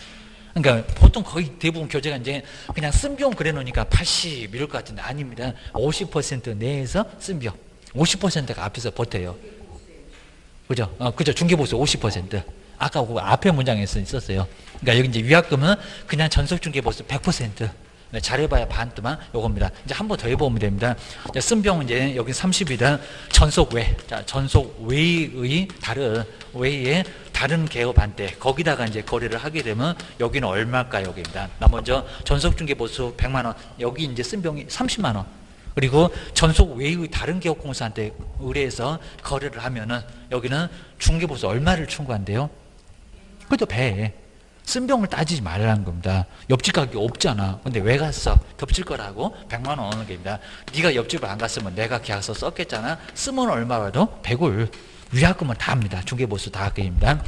그러니까 보통 거의 대부분 교재가 이제 그냥 쓴 비용 그래 놓으니까 80 이럴 것 같은데 아닙니다. 50% 내에서 쓴 비용. 50%가 앞에서 버텨요. 그죠? 그죠? 중개보수 50%. 아까 그 앞에 문장에서 있었어요. 그러니까 여기 이제 위약금은 그냥 전속중개보수 100%. 네, 잘해봐야 반도만 요겁니다. 이제 한 번 더 해보면 됩니다. 자, 쓴병은 이제 여기 30이다. 전속 외. 자, 전속 외의 외에 다른 개업 한때 거기다가 이제 거래를 하게 되면 여기는 얼마일까 여기입니다. 나 먼저 전속중개보수 100만 원. 여기 이제 쓴병이 30만 원. 그리고 전속 외의 다른 개업공사한테 의뢰해서 거래를 하면은 여기는 중개보수 얼마를 청구한대요? 그것도 배. 쓴병을 따지지 말라는 겁니다. 옆집 가격이 없잖아. 근데 왜 갔어? 덮칠 거라고 100만 원 오는 겁니다. 네가 옆집을 안 갔으면 내가 계약서 썼겠잖아. 쓰면 얼마 받아? 100을. 위약금은 다 합니다. 중개보수 다 합니다.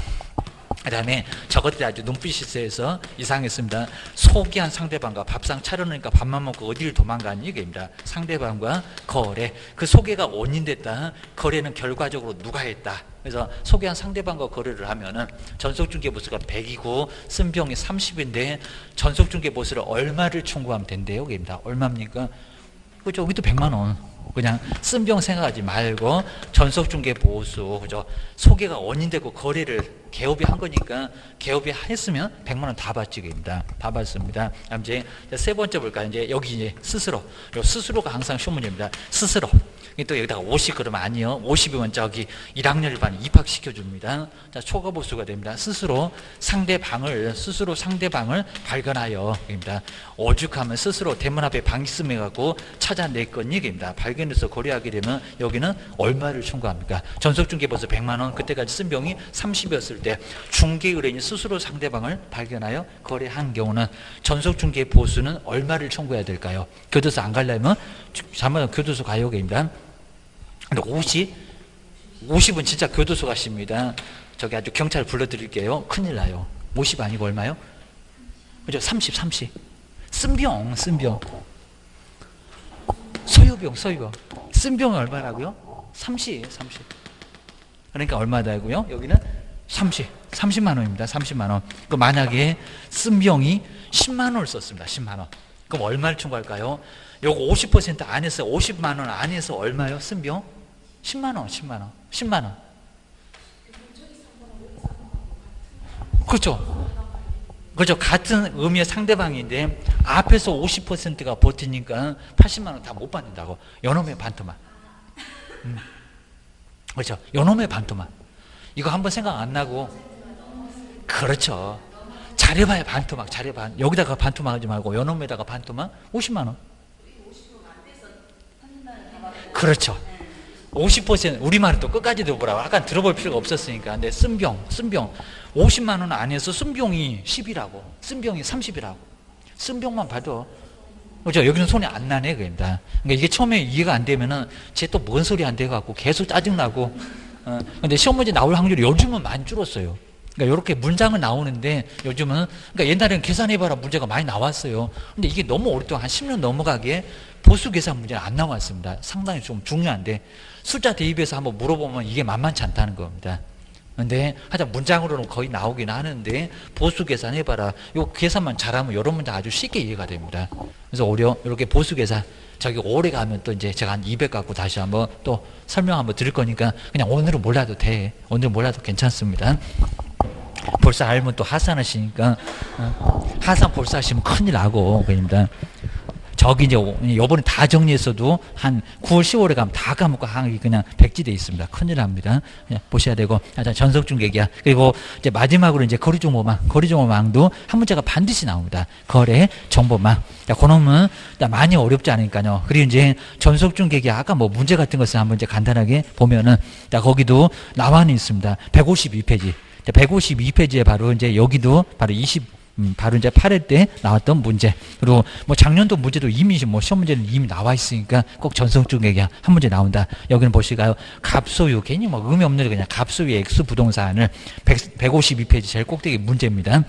그 다음에 저것들이 아주 눈빛이 세서 이상했습니다. 소개한 상대방과 밥상 차려놓으니까 밥만 먹고 어디를 도망가니 이게입니다. 상대방과 거래. 그 소개가 원인됐다. 거래는 결과적으로 누가 했다. 그래서 소개한 상대방과 거래를 하면은 전속중개보수가 100이고 쓴병이 30인데 전속중개보수를 얼마를 청구하면 된대요. 이게입니다. 얼마입니까? 그죠? 여기도 100만 원. 그냥 쓴병 생각하지 말고 전속중개보수, 그죠? 소개가 원인되고 거래를 개업이 한 거니까 개업이 했으면 100만 원 다 받지 입니다. 다 받습니다. 다음 이제 세 번째 볼까요? 이제 여기 이제 스스로. 요 스스로가 항상 쉬운 문제입니다. 스스로. 또 여기다가 50 그러면 아니요. 50이면 저기 1학년 1반 입학시켜 줍니다. 자, 초과보수가 됩니다. 스스로 상대방을 발견하여 입니다. 오죽하면 스스로 대문 앞에 방 있음해 갖고 찾아냈건 얘기입니다. 발견해서 거래하게 되면 여기는 얼마를 청구합니까? 전속중개보수 100만 원, 그때까지 쓴병이 30이었을 때 중개의뢰인이 스스로 상대방을 발견하여 거래한 경우는 전속중개보수는 얼마를 청구해야 될까요? 교도소 안 가려면 잠깐 교도소 가요게입니다. 근데 50은 진짜 교도소 가십니다. 저기 아주 경찰 불러드릴게요. 큰일 나요. 50 아니고 얼마요? 그죠? 30. 쓴병. 소유병. 쓴병은 얼마라고요? 30. 그러니까 얼마다고요? 여기는 30만 원입니다. 30만 원. 그 만약에 쓴병이 10만 원을 썼습니다. 10만 원. 그럼 얼마를 청구할까요? 요거 50% 안에서 50만 원 안에서 얼마요? 쓴병? 10만 원. 그렇죠. 같은 의미의 상대방인데 앞에서 50%가 버티니까 80만 원 다 못 받는다고. 요놈의 반토막. 그렇죠. 요놈의 반토막. 이거 한번 생각 안 나고. 그렇죠. 잘해봐야 반토막. 여기다가 반토막 하지 말고 요놈에다가 반토막 50만 원. 그렇죠. 50% 우리말은 또 끝까지 들어보라고. 아까 들어볼 필요가 없었으니까. 근데 쓴병 50만 원 안에서 쓴병이 10이라고, 쓴병이 30이라고. 쓴병만 봐도 그죠? 여기는 손이 안 나네 그입니다. 그러니까 이게 처음에 이해가 안 되면은 쟤 또 뭔 소리 안 돼갖고 계속 짜증 나고. 근데 시험 문제 나올 확률이 요즘은 많이 줄었어요. 그러니까 이렇게 문장은 나오는데 요즘은, 그러니까 옛날에는 계산해봐라 문제가 많이 나왔어요. 근데 이게 너무 오랫동안 한 10년 넘어가게 보수 계산 문제는 안 나왔습니다. 상당히 좀 중요한데 숫자 대입해서 한번 물어보면 이게 만만치 않다는 겁니다. 근데 하여튼 문장으로는 거의 나오긴 하는데 보수 계산 해봐라. 요 계산만 잘하면 이런 문제 아주 쉽게 이해가 됩니다. 그래서 오히려 이렇게 보수 계산 저기 오래 가면 또 이제 제가 한 200 갖고 다시 한번 또 설명 한번 드릴 거니까 그냥 오늘은 몰라도 돼. 오늘 몰라도 괜찮습니다. 벌써 알면 또 하산하시니까 하산 벌써 하시면 큰일 나고 그럽니다. 저기 이제 요번에 다 정리했어도 한 9월 10월에 가면 다 까먹고 항이 그냥 백지돼 있습니다. 큰일 납니다. 그냥 보셔야 되고. 전속중개기야. 그리고 이제 마지막으로 이제 거래정보망도 한 문제가 반드시 나옵니다. 거래 정보망. 그놈은 많이 어렵지 않으니까요. 그리고 이제 전속중개기야. 아까 뭐 문제 같은 것을 한번 이제 간단하게 보면은 거기도 나와는 있습니다. 152페이지. 152페이지에 바로 이제 여기도 바로 바로 이제 8회 때 나왔던 문제. 그리고 뭐 작년도 문제도 이미 뭐 시험 문제는 이미 나와 있으니까 꼭 전속중개기야 한 문제 나온다. 여기는 보실까요? 갑소유. 괜히 뭐 의미 없는 그냥 갑소유 X 부동산을 152페이지 제일 꼭대기 문제입니다.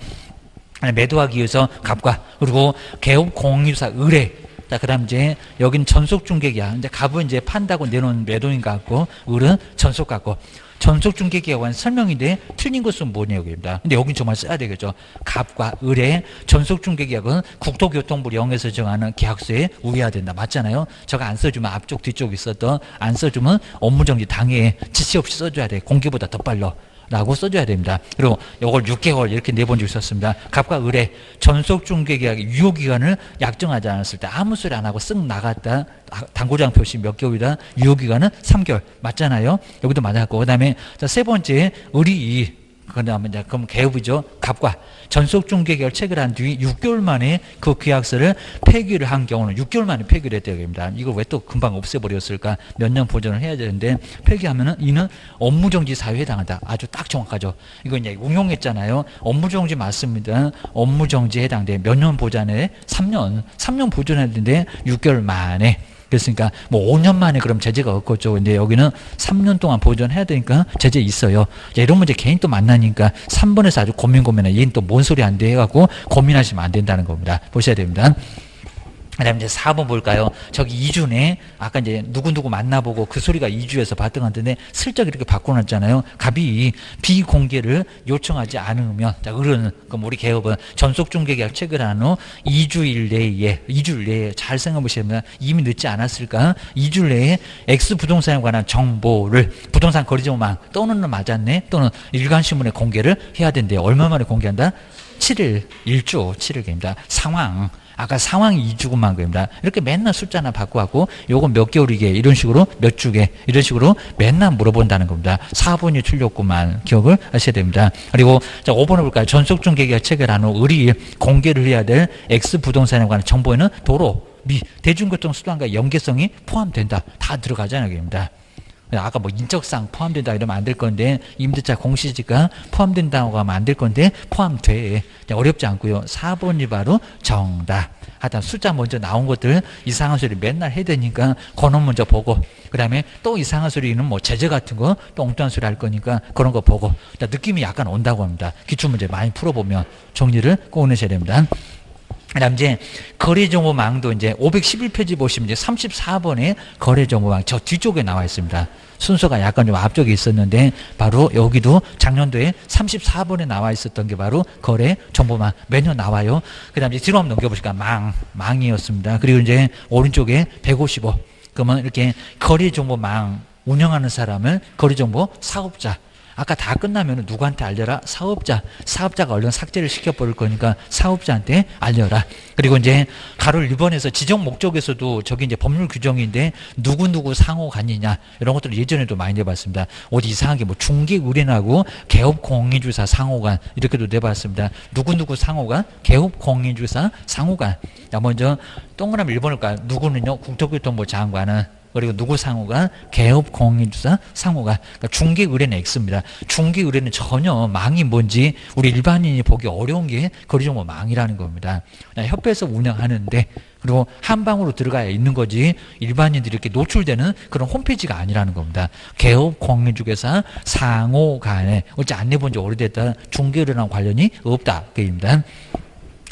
매도하기 위해서 갑과 그리고 개업 공유사 의뢰. 자, 그 다음 이제 여기는 전속중개기야. 이제 갑은 이제 판다고 내놓은 매도인 것 같고 을은 전속 같고. 전속중개계약은 설명인데 틀린 것은 뭐냐고 입니다. 근데 여긴 정말 써야 되겠죠. 갑과 을의 전속중개계약은 국토교통부 령에서 정하는 계약서에 우회해야 된다. 맞잖아요. 저거 안 써주면 앞쪽 뒤쪽 있었던 안 써주면 업무정지 당해 지체 없이 써줘야 돼. 공개보다 더 빨라. 라고 써줘야 됩니다. 그리고 요걸 6개월 이렇게 내본 적이 있었습니다. 갑과 을의 전속중개계약의 유효기간을 약정하지 않았을 때 아무 소리 안 하고 쓱 나갔다. 당구장 표시 몇 개월이다. 유효기간은 3개월. 맞잖아요. 여기도 맞았고. 그 다음에 세 번째 을이 그다음에 이제 그럼 개업이죠. 갑과 전속중개계약을 체결한 뒤 6개월 만에 그 계약서를 폐기를 한 경우는 6개월 만에 폐기를 했다고 합니다. 이걸 왜 또 금방 없애버렸을까? 몇 년 보존을 해야 되는데 폐기하면은 이는 업무정지 사유에 해당한다. 아주 딱 정확하죠. 이거 이제 응용했잖아요. 업무정지 맞습니다. 업무정지에 해당돼. 몇 년 보존에 3년 보존해야 되는데 6개월 만에. 그랬으니까 뭐 5년 만에 그럼 제재가 없겠죠. 근데 여기는 3년 동안 보존해야 되니까 제재 있어요. 자, 이런 문제 개인 또 만나니까 3번에서 아주 고민해. 얘는 또 뭔 소리 안 돼 해갖고 고민하시면 안 된다는 겁니다. 보셔야 됩니다. 그 다음에 이제 4번 볼까요? 저기 이주네. 아까 이제 누구누구 만나보고 그 소리가 이주에서 봤던 것 같은데 슬쩍 이렇게 바꿔놨잖아요. 갑이 비공개를 요청하지 않으면, 자, 그러는, 그럼 우리 개업은 전속중개계약 체결한 후 2주일 내에 잘 생각해 보시면 이미 늦지 않았을까? 2주일 내에 X 부동산에 관한 정보를 부동산 거래정보망 또는 맞았네? 또는 일간신문에 공개를 해야 된대요. 얼마 만에 공개한다? 7일, 1주 7일입니다. 상황. 아까 상황이 2주구만 겁니다. 이렇게 맨날 숫자나 바꾸고 요건 몇 개월이게 이런 식으로 몇 주게 이런 식으로 맨날 물어본다는 겁니다. 4번이 틀렸구만 기억을 하셔야 됩니다. 그리고 자 5번을 볼까요? 전속중개계약 체결한 후 을이 공개를 해야 될 X 부동산에 관한 정보에는 도로, 대중교통수단과 연계성이 포함된다. 다 들어가잖아요. 겁니다. 아까 뭐 인적사항 포함된다 이러면 안 될 건데 임대차 공시지가 포함된다고 하면 안 될 건데 포함돼. 어렵지 않고요. 4번이 바로 정답. 하여튼 숫자 먼저 나온 것들 이상한 소리 맨날 해야 되니까 번호 먼저 보고 그 다음에 또 이상한 소리는 뭐 제재 같은 거 또 엉뚱한 소리 할 거니까 그런 거 보고 느낌이 약간 온다고 합니다. 기출문제 많이 풀어보면 정리를 꼭 내셔야 됩니다. 그 다음 이제 거래정보망도 이제 511페이지 보시면 이제 34번에 거래정보망 저 뒤쪽에 나와 있습니다. 순서가 약간 좀 앞쪽에 있었는데 바로 여기도 작년도에 34번에 나와 있었던 게 바로 거래정보망 매년 나와요. 그 다음 이제 뒤로 한번 넘겨보시니까 망이었습니다. 그리고 이제 오른쪽에 155 그러면 이렇게 거래정보망 운영하는 사람은 거래정보 사업자 아까 다 끝나면 누구한테 알려라? 사업자가 얼른 삭제를 시켜버릴 거니까 사업자한테 알려라. 그리고 이제 가로 1번에서 지정 목적에서도 저기 이제 법률 규정인데 누구누구 상호간이냐 이런 것들을 예전에도 많이 내봤습니다. 어디 이상하게 뭐 중개의뢰인하고 개업공인주사 상호간 이렇게도 내봤습니다. 누구누구 상호간, 개업공인주사 상호간. 자, 먼저 동그라미 1번을 까요. 누구는요? 국토교통부 장관은 그리고 누구 상호가? 개업공인주사 상호가. 그러니까 중개의뢰는 X입니다. 중개의뢰는 전혀 망이 뭔지 우리 일반인이 보기 어려운 게 거래정보 망이라는 겁니다. 협회에서 운영하는데 그리고 한 방으로 들어가야 있는 거지 일반인들이 이렇게 노출되는 그런 홈페이지가 아니라는 겁니다. 개업공인주사 상호간에 어째 안 내본 지 오래됐다. 중개의뢰랑 관련이 없다. 그입니다.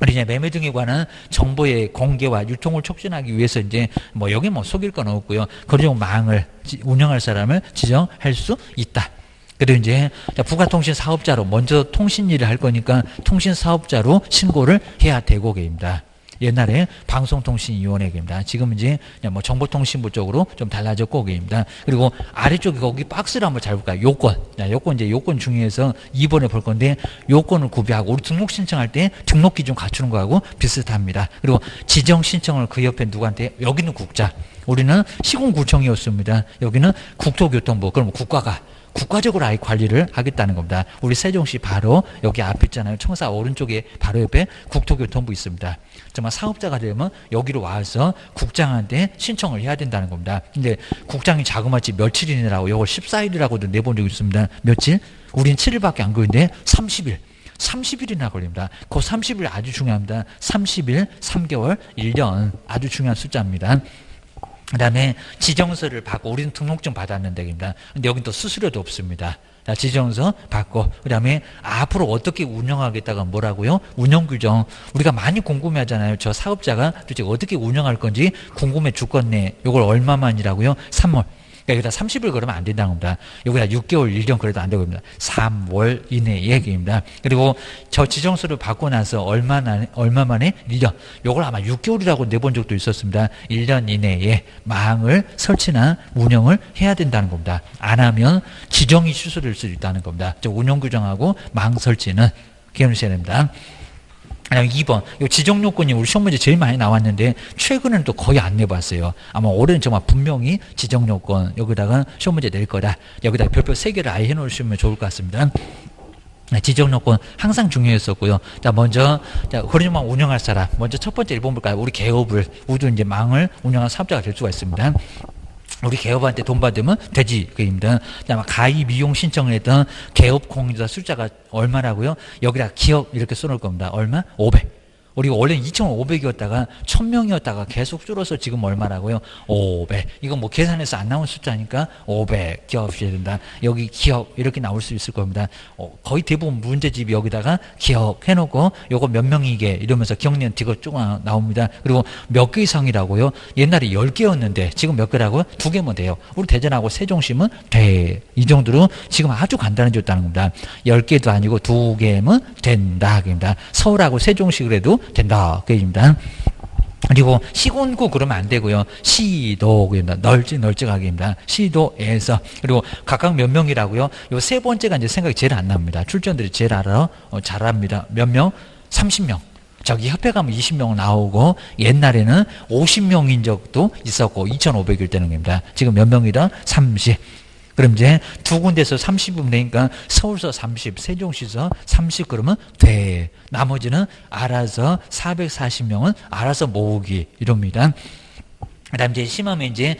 우리 이제 매매 등에 관한 정보의 공개와 유통을 촉진하기 위해서 이제 뭐 여기 뭐 속일 건 없고요. 거래정보망을 운영할 사람을 지정할 수 있다. 그리고 이제 부가통신 사업자로 먼저 통신 일을 할 거니까 통신 사업자로 신고를 해야 되고 계입니다. 옛날에 방송통신위원회입니다. 지금 이제 뭐 정보통신부 쪽으로 좀 달라졌고 계입니다. 그리고 아래쪽에 거기 박스를 한번 잘 볼까요? 요건 이제 요건 중에서 2번에 볼 건데 요건을 구비하고 우리 등록 신청할 때 등록 기준 갖추는 거하고 비슷합니다. 그리고 지정 신청을 그 옆에 누구한테 여기는 국자. 우리는 시군구청이었습니다. 여기는 국토교통부. 그럼 국가적으로 아예 관리를 하겠다는 겁니다. 우리 세종시 바로 여기 앞에 있잖아요. 청사 오른쪽에 바로 옆에 국토교통부 있습니다. 정말 사업자가 되면 여기로 와서 국장한테 신청을 해야 된다는 겁니다. 근데 국장이 자그마치 며칠이라고 이걸 14일이라고도 내본 적이 있습니다. 며칠? 우린 7일밖에 안 걸리는데 30일이나 걸립니다. 그 30일 아주 중요합니다. 30일, 3개월, 1년 아주 중요한 숫자입니다. 그 다음에 지정서를 받고 우리는 등록증 받았는데 근데 여긴 또 수수료도 없습니다. 자, 지정서 받고 그 다음에 앞으로 어떻게 운영하겠다가 뭐라고요? 운영규정. 우리가 많이 궁금해하잖아요. 저 사업자가 도대체 어떻게 운영할 건지 궁금해 죽겠네. 이걸 얼마만이라고요? 3월. 여기다 30을 걸으면 안 된다는 겁니다. 여기다 6개월 1년 그래도 안 되고 입니다. 3월 이내 얘기입니다. 그리고 저 지정서를 받고 나서 얼마 만에 1년. 요걸 아마 6개월이라고 내본 적도 있었습니다. 1년 이내에 망을 설치나 운영을 해야 된다는 겁니다. 안 하면 지정이 취소될 수 있다는 겁니다. 저 운영 규정하고 망 설치는 기억하셔야 됩니다. 2번, 이 지정 요건이 우리 시험 문제 제일 많이 나왔는데 최근에는 또 거의 안 내봤어요. 아마 올해는 정말 분명히 지정 요건 여기다가 시험 문제 낼 거다. 여기다 별표 3개를 아예 해놓으시면 좋을 것 같습니다. 지정 요건 항상 중요했었고요. 자, 먼저, 호리망 운영할 사람. 먼저 첫 번째 1번 볼까요? 우리 개업을, 우리도 이제 망을 운영한 사업자가 될 수가 있습니다. 우리 개업한테 돈 받으면 되지, 그입니다. 가입 이용 신청을 했던 개업 공인자 숫자가 얼마라고요? 여기다 기업 이렇게 써놓을 겁니다. 얼마? 500. 우리가 원래 2,500이었다가 1,000명이었다가 계속 줄어서 지금 얼마라고요? 500. 이건 뭐 계산해서 안 나온 숫자니까 500 기업이셔야 된다. 여기 기업 이렇게 나올 수 있을 겁니다. 거의 대부분 문제집이 여기다가 기업 해놓고 요거 몇 명이게 이러면서 경련 뒤가 쭉 나옵니다. 그리고 몇 개 이상이라고요? 옛날에 10개였는데 지금 몇 개라고요? 2개면 돼요. 우리 대전하고 세종시면 돼. 이 정도로 지금 아주 간단해졌다는 겁니다. 10개도 아니고 2개면 된다. 그입니다. 서울하고 세종시 그래도 된다. 그 얘기입니다. 그리고 시군구 그러면 안 되고요. 시도입니다. 널찍하게입니다. 시도에서. 그리고 각각 몇 명이라고요? 요 세 번째가 이제 생각이 제일 안 납니다. 출전들이 제일 잘합니다. 몇 명? 30명. 저기 협회 가면 20명 나오고 옛날에는 50명인 적도 있었고 2,500일 때는 겁니다. 지금 몇 명이다? 30. 그럼 이제 두 군데서 30은 되니까 서울서 30, 세종시서 30 그러면 돼. 나머지는 알아서 440명은 알아서 모으기 이럽니다. 그 다음 이제 심하면 이제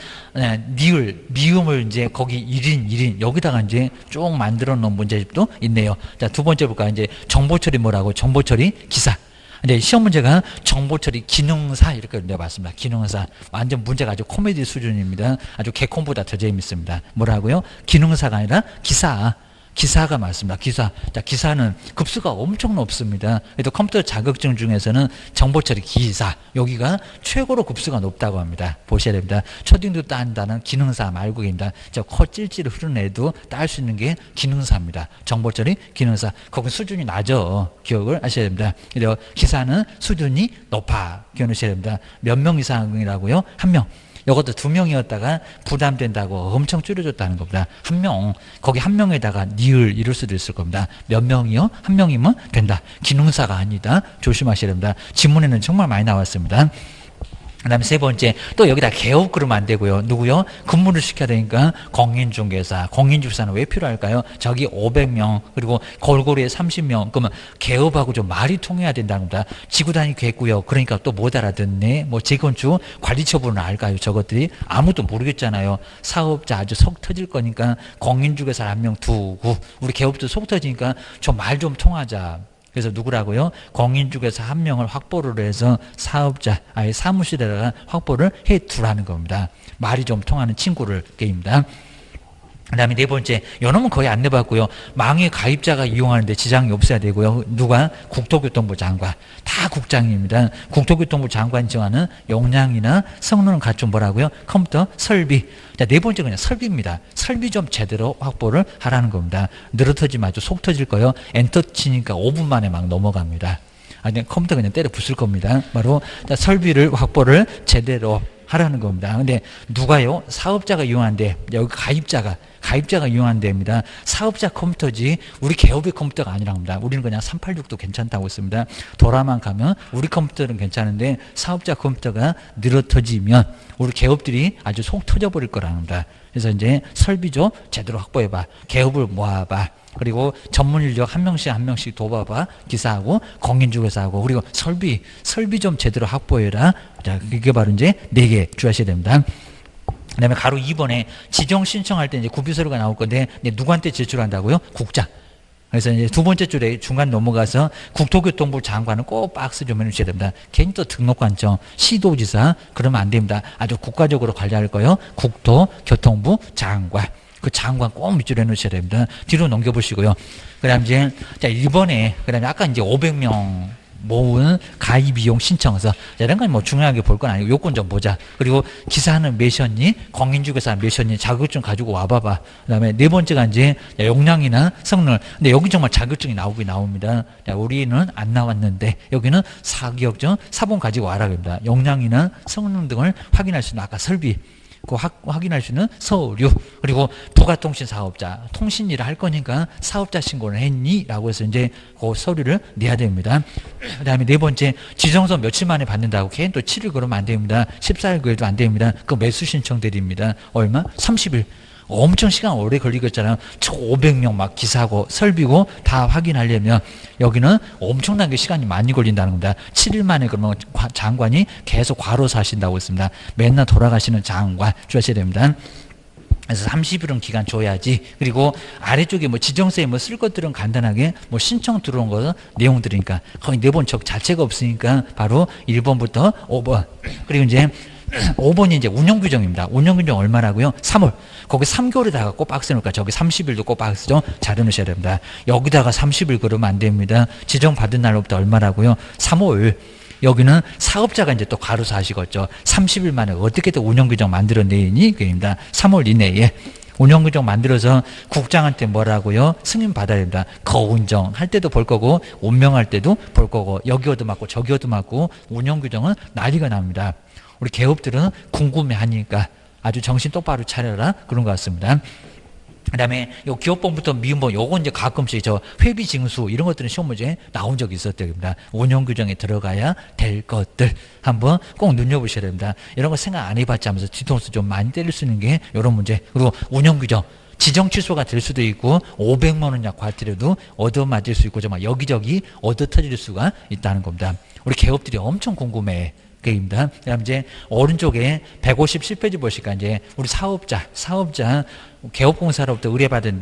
니을, 미음을 이제 거기 1인 여기다가 이제 쭉 만들어 놓은 문제집도 있네요. 자, 두 번째 볼까요? 이제 정보처리 뭐라고? 정보처리 기사. 근데 시험 문제가 정보처리 기능사 이렇게 내봤습니다. 기능사. 완전 문제가 아주 코미디 수준입니다. 아주 개콘보다 더 재밌습니다. 뭐라고요? 기능사가 아니라 기사. 기사가 맞습니다. 기사. 자, 기사는 급수가 엄청 높습니다. 그래도 컴퓨터 자격증 중에서는 정보처리 기사. 여기가 최고로 급수가 높다고 합니다. 보셔야 됩니다. 초딩도 딴다는 기능사 말고 계십니다. 저 코 찔찔 흐르는 애도 딸 수 있는 게 기능사입니다. 정보처리 기능사. 거기 수준이 낮아. 기억을 하셔야 됩니다. 그래서 기사는 수준이 높아. 기억하셔야 됩니다. 몇 명 이상이라고요? 1명. 이것도 2명이었다가 부담된다고 엄청 줄여줬다는 겁니다. 1명, 거기 1명에다가 니을 이럴 수도 있을 겁니다. 몇 명이요? 1명이면 된다. 기능사가 아니다. 조심하셔야 됩니다. 지문에는 정말 많이 나왔습니다. 그 다음에 세 번째, 또 여기다 개업 그러면 안 되고요. 누구요? 근무를 시켜야 되니까 공인중개사. 공인중개사는 왜 필요할까요? 저기 500명, 그리고 골고루에 30명. 그러면 개업하고 좀 말이 통해야 된다는 겁니다. 지구단위 계획구역. 그러니까 또 못 알아듣네. 뭐 재건축 관리처분은 알까요? 저것들이 아무도 모르겠잖아요. 사업자 아주 속 터질 거니까 공인중개사 1명 두고, 우리 개업도 속 터지니까 좀 말 좀 통하자. 그래서 누구라고요? 공인중개사 1명을 확보를 해서 사업자, 아예 사무실에다가 확보를 해 두라는 겁니다. 말이 좀 통하는 친구를 게임입니다. 그 다음에 네 번째, 요놈은 거의 안 내봤고요. 망의 가입자가 이용하는데 지장이 없어야 되고요. 누가? 국토교통부 장관. 다 국장입니다. 국토교통부 장관이 정하는 용량이나 성능을 갖춘 뭐라고요? 컴퓨터 설비. 자, 네 번째 그냥 설비입니다. 설비 좀 제대로 확보를 하라는 겁니다. 늘어터지 마죠. 속 터질 거요. 엔터 치니까 5분 만에 막 넘어갑니다. 아니, 컴퓨터 그냥 때려 부술 겁니다. 바로 자, 설비를 확보를 제대로 하라는 겁니다. 근데 누가요? 사업자가 이용한데, 여기 가입자가 이용한 데입니다. 사업자 컴퓨터지 우리 개업의 컴퓨터가 아니랍니다. 우리는 그냥 386도 괜찮다고 했습니다. 도라만 가면 우리 컴퓨터는 괜찮은데 사업자 컴퓨터가 늘어터지면 우리 개업들이 아주 속 터져버릴 거랍니다. 그래서 이제 설비죠. 제대로 확보해봐. 개업을 모아봐. 그리고 전문 인력 한 명씩 도와봐. 기사하고 공인중개사하고 그리고 설비 좀 제대로 확보해라. 자, 이게 바로 이제 4개 주하셔야 됩니다. 그 다음에 가로 2번에 지정 신청할 때 이제 구비서류가 나올 건데 누구한테 제출한다고요? 국장. 그래서 이제 두 번째 줄에 중간 넘어가서 국토교통부 장관은 꼭 박스 좀 해주셔야 됩니다. 괜히 또 등록관청, 시도지사 그러면 안 됩니다. 아주 국가적으로 관리할 거요. 국토교통부 장관. 그 장관 꼭 밑줄에 넣으셔야 됩니다. 뒤로 넘겨보시고요. 그 다음 이제, 자, 1번에, 그 다음에 아까 이제 500명 모은 가입 비용 신청서 이런 건 뭐 중요하게 볼 건 아니고 요건 좀 보자. 그리고 기사는 몇이었니? 공인중개사 몇이었니? 자격증 가지고 와봐봐. 그다음에 네 번째가 이제 역량이나 성능. 근데 여기 정말 자격증이 나오긴 나옵니다. 자, 우리는 안 나왔는데 여기는 사기업증 사본 가지고 와라 그럽니다. 역량이나 성능 등을 확인할 수 있는 아까 설비. 그 확인할 수 있는 서류 그리고 부가통신 사업자 통신 일을 할 거니까 사업자 신고를 했니? 라고 해서 이제 그 서류를 내야 됩니다. 그 다음에 네 번째 지정서 며칠 만에 받는다고 걔는 또 7일 그러면 안 됩니다. 14일 그래도 안 됩니다. 그 매수 신청 드립니다. 얼마? 30일. 엄청 시간 오래 걸리겠잖아요. 500명 막 기사고 설비고 다 확인하려면 여기는 엄청나게 시간이 많이 걸린다는 겁니다. 7일 만에 그러면 장관이 계속 과로사 하신다고 했습니다. 맨날 돌아가시는 장관 주셔야 됩니다. 그래서 30일은 기간 줘야지. 그리고 아래쪽에 뭐 지정서에 뭐 쓸 것들은 간단하게 뭐 신청 들어온 거 내용들이니까 거의 네 번 적 자체가 없으니까 바로 1번부터 5번. 그리고 이제 5번이 이제 운영규정입니다. 운영규정 얼마라고요? 3월. 거기 3개월에다가 꼭 박스 넣을까? 저기 30일도 꼭 박스죠? 잘 해놓으셔야 됩니다. 여기다가 30일 그러면 안 됩니다. 지정받은 날로부터 얼마라고요? 3월. 여기는 사업자가 이제 또 가로사 하시겠죠. 30일 만에 어떻게든 운영규정 만들어내니? 그입니다. 3월 이내에. 운영규정 만들어서 국장한테 뭐라고요? 승인 받아야 됩니다. 거운정 할 때도 볼 거고 운명할 때도 볼 거고 여기 얻어맞고 저기 얻어맞고 운영규정은 난리가 납니다. 우리 개업들은 궁금해하니까 아주 정신 똑바로 차려라 그런 것 같습니다. 그다음에 요 기업본부터 미음본 요건 이제 가끔씩 저 회비 징수 이런 것들은 시험 문제에 나온 적이 있었답니다. 운영 규정에 들어가야 될 것들 한번 꼭 눈여보셔야 됩니다. 이런 거 생각 안 해봤지 하면서 뒤통수 좀 많이 때릴 수 있는 게 이런 문제. 그리고 운영 규정 지정 취소가 될 수도 있고 500만 원 이상 과태료도 얻어맞을 수 있고 정말 여기저기 얻어 터질 수가 있다는 겁니다. 우리 개업들이 엄청 궁금해. 입니다. 그다음 이제 오른쪽에 157페이지 보시니까 이제 우리 사업자 개업공사로부터 의뢰받은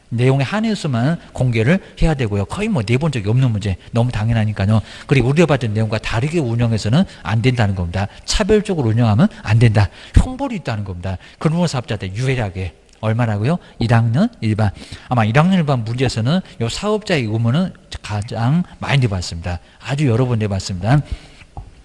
내용에 한해서만 공개를 해야 되고요. 거의 뭐 내본 적이 없는 문제 너무 당연하니까요. 그리고 의뢰받은 내용과 다르게 운영해서는 안 된다는 겁니다. 차별적으로 운영하면 안 된다. 형벌이 있다는 겁니다. 근로자 사업자한테 유일하게 얼마라고요? 1학년 일반. 아마 1학년 일반 문제에서는 이 사업자의 의무는 가장 많이 내봤습니다. 아주 여러 번 내봤습니다.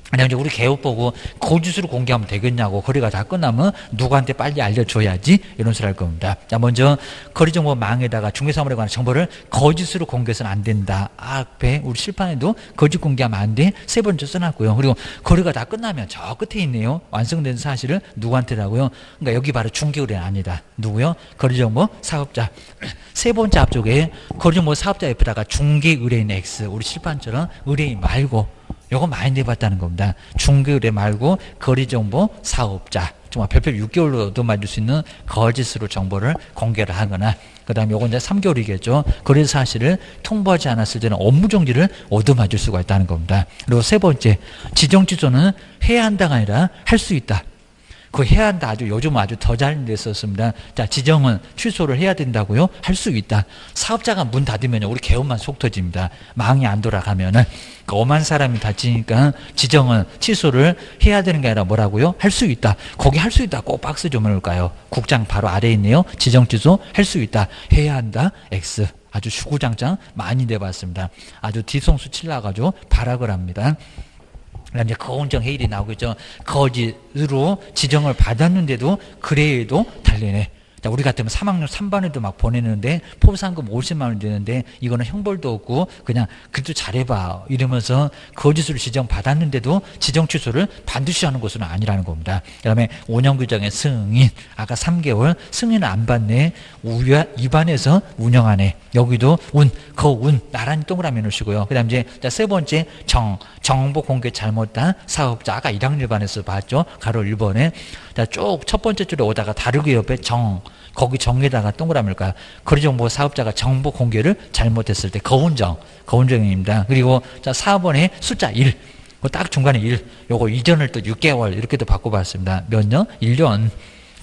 그냥 우리 개업 보고 거짓으로 공개하면 되겠냐고 거래가 다 끝나면 누구한테 빨리 알려줘야지 이런 소리 할 겁니다. 자, 먼저 거래정보망에다가 중개사물에 관한 정보를 거짓으로 공개해서는 안 된다. 앞에 우리 실판에도 거짓 공개하면 안 돼. 세 번째 써놨고요. 그리고 거래가 다 끝나면 저 끝에 있네요. 완성된 사실을 누구한테라고요? 그러니까 여기 바로 중개의뢰는 아니다. 누구요? 거래정보 사업자. 세 번째 앞쪽에 거래정보 사업자 옆에다가 중개의뢰인 X 우리 실판처럼 의뢰인 말고 요거 많이 내봤다는 겁니다. 중개의뢰 말고 거래정보 사업자 정말 별표 6개월로 얻어맞을 수 있는 거짓으로 정보를 공개를 하거나 그 다음에 요건 이제 3개월이겠죠. 거래 사실을 통보하지 않았을 때는 업무 정지를 얻어맞을 수가 있다는 겁니다. 그리고 세 번째 지정 취소는 해야 한다가 아니라 할 수 있다. 그 해야 한다 요즘 아주 더 잘 됐었습니다. 자, 지정은 취소를 해야 된다고요? 할 수 있다. 사업자가 문 닫으면 우리 개업만 속 터집니다. 망이 안 돌아가면은 그 엄한 사람이 다치니까 지정은 취소를 해야 되는 게 아니라 뭐라고요? 할 수 있다. 거기 할 수 있다. 꼭 박스 좀 해놓을까요? 국장 바로 아래에 있네요. 지정 취소 할 수 있다. 해야 한다. X. 아주 주구장창 많이 내봤습니다. 아주 뒤통수 칠라가지고 발악을 합니다. 이제 거운정 해일이 나오겠죠. 거짓으로 지정을 받았는데도 그래도 달리네. 자, 우리 같으면 3학년 3반에도 막 보내는데 포상금 50만 원 되는데 이거는 형벌도 없고 그냥 그래도 잘해봐 이러면서 거짓으로 지정 받았는데도 지정 취소를 반드시 하는 것은 아니라는 겁니다. 그 다음에 운영규정의 승인 아까 3개월 승인을 안 받네. 위반해서 운영하네. 여기도 거운 나란히 동그라미 놓으시고요. 그 다음 이제 세 번째 정보 공개 잘못한 사업자 아까 1학년 일반에서 봤죠. 가로 1번에 자, 쭉 첫 번째 줄에 오다가 다르게 옆에 거기 정에다가 동그라미일까요? 거래정보 사업자가 정보 공개를 잘못했을 때 거운정입니다. 그리고 자 4번에 숫자 1. 딱 중간에 1. 요거 이전을 또 6개월 이렇게도 바꿔봤습니다. 몇 년? 1년.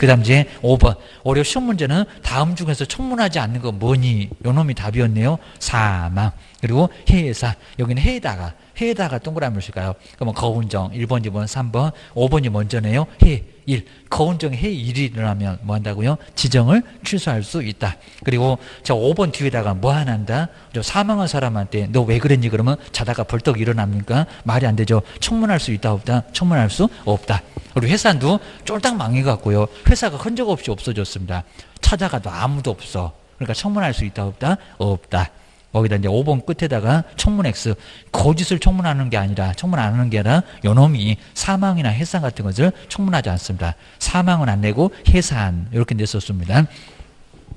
그 다음 이제 5번. 올해 시험 문제는 다음 중에서 청문하지 않는 거 뭐니? 요 놈이 답이었네요. 사망. 그리고 해사. 여기는 해에다가 동그라미를 칠까요? 그러면 거운정 1번, 2번, 3번, 5번이 먼저네요. 해 1. 거운정에 해 1이 일어나면 뭐 한다고요? 지정을 취소할 수 있다. 그리고 저 5번 뒤에다가 뭐 하나 한다? 저 사망한 사람한테 너 왜 그랬니? 그러면 자다가 벌떡 일어납니까? 말이 안 되죠. 청문할 수 있다 없다? 청문할 수 없다. 그리고 회사도 쫄딱 망해갖고요. 회사가 흔적 없이 없어졌습니다. 찾아가도 아무도 없어. 그러니까 청문할 수 있다 없다? 없다. 거기다 이제 5번 끝에다가 청문 X. 거짓을 청문하는 게 아니라, 청문 안 하는 게 아니라, 요놈이 사망이나 해산 같은 것을 청문하지 않습니다. 사망은 안 내고 해산. 이렇게 냈었습니다.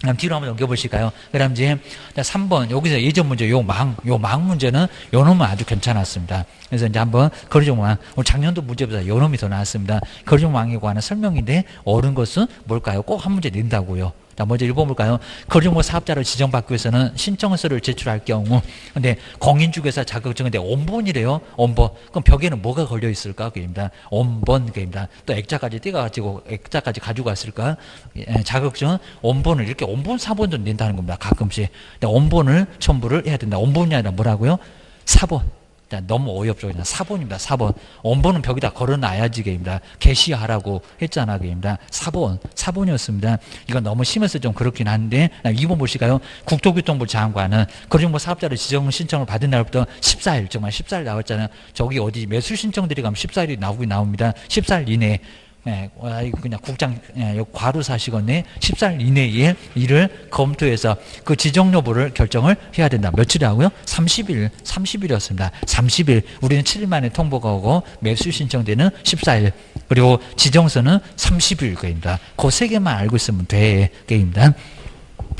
그럼 뒤로 한번 넘겨보실까요? 그 다음 이제 3번. 여기서 예전 문제, 요 망 문제는 요 놈은 아주 괜찮았습니다. 그래서 이제 한번 거리종망. 오늘 작년도 문제보다 요 놈이 더 나왔습니다. 거리종망에 관한 설명인데, 옳은 것은 뭘까요? 꼭 한 문제 낸다고요. 자, 먼저 읽어볼까요? 거리종목 사업자를 지정받기 위해서는 신청서를 제출할 경우, 근데 공인중개사 자격증인데 원본이래요. 원본. 그럼 벽에는 뭐가 걸려 있을까? 그입니다. 원본 그입니다. 또 액자까지 떼가지고 액자까지 가지고 갔을까? 예, 자격증 원본을 이렇게 원본 사본도 낸다는 겁니다. 가끔씩. 원본을 첨부를 해야 된다. 원본이 아니라 뭐라고요? 사본. 너무 어이없죠. 그냥 사본입니다. 사본. 원본은 벽에다 걸어놔야지 게입니다. 게시하라고 했잖아 게입니다. 사본이었습니다. 이건 너무 심해서 좀 그렇긴 한데 2번 보실까요? 국토교통부 장관은 거리종목 사업자를 지정 신청을 받은 날부터 14일, 정말 14일 나왔잖아요. 저기 어디 매수 신청들이 가면 14일이 나오긴 나옵니다. 14일 이내에. 예, 그냥 국장, 예, 과로 사시건네 14일 이내에 이를 검토해서 그 지정 여부를 결정을 해야 된다. 며칠이라고요? 30일이었습니다. 30일. 우리는 7일 만에 통보가 오고 매수 신청되는 14일. 그리고 지정서는 30일 거입니다. 그 세 개만 알고 있으면 돼. 게입니다.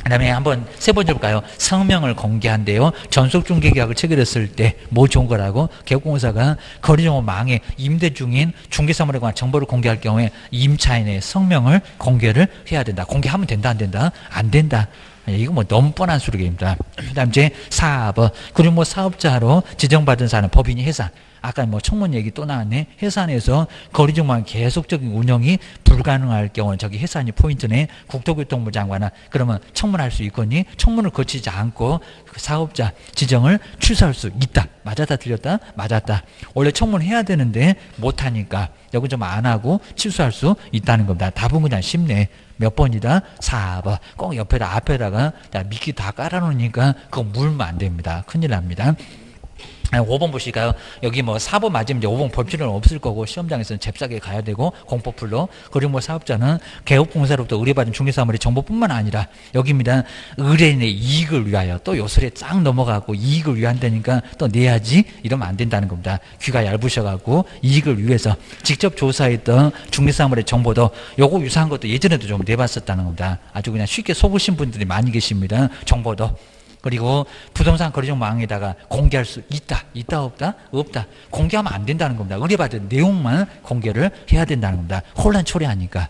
그 다음에 한번 세 번째 볼까요? 성명을 공개한대요. 전속중개계약을 체결했을 때 뭐 좋은 거라고? 개업공사가 거리종목 망에 임대 중인 중개사물에 관한 정보를 공개할 경우에 임차인의 성명을 공개를 해야 된다. 공개하면 된다 안 된다? 안 된다. 이거 뭐 너무 뻔한 소리입니다. 그 다음 이제 4번. 그리고 뭐 사업자로 지정받은 사람 법인이 해산. 아까 뭐 청문 얘기 또 나왔네. 해산에서 거리종목 계속적인 운영이 불가능할 경우는 저기 해산이 포인트네. 국토교통부 장관은 그러면 청문할 수 있거니 청문을 거치지 않고 그 사업자 지정을 취소할 수 있다. 맞았다 틀렸다? 맞았다. 원래 청문해야 되는데 못하니까 여기 좀 안 하고 취소할 수 있다는 겁니다. 답은 그냥 쉽네. 몇 번이다? 4번. 꼭 옆에다 앞에다가 미끼 다 깔아놓으니까 그거 물면 안 됩니다. 큰일 납니다. 5번 보실까요? 여기 뭐 4번 맞으면 이제 5번 볼 필요는 없을 거고 시험장에서는 잽싸게 가야 되고 공법풀로. 그리고 뭐 사업자는 개업공사로부터 의뢰받은 중개사물의 정보뿐만 아니라 여기입니다. 의뢰인의 이익을 위하여 또 요소리에 쫙 넘어가고 이익을 위한다니까 또 내야지 이러면 안 된다는 겁니다. 귀가 얇으셔가지고 이익을 위해서 직접 조사했던 중개사물의 정보도 요거 유사한 것도 예전에도 좀 내봤었다는 겁니다. 아주 그냥 쉽게 속으신 분들이 많이 계십니다. 정보도. 그리고 부동산 거래종망에다가 공개할 수 있다. 있다 없다? 없다. 공개하면 안 된다는 겁니다. 의뢰받은 내용만 공개를 해야 된다는 겁니다. 혼란 초래하니까.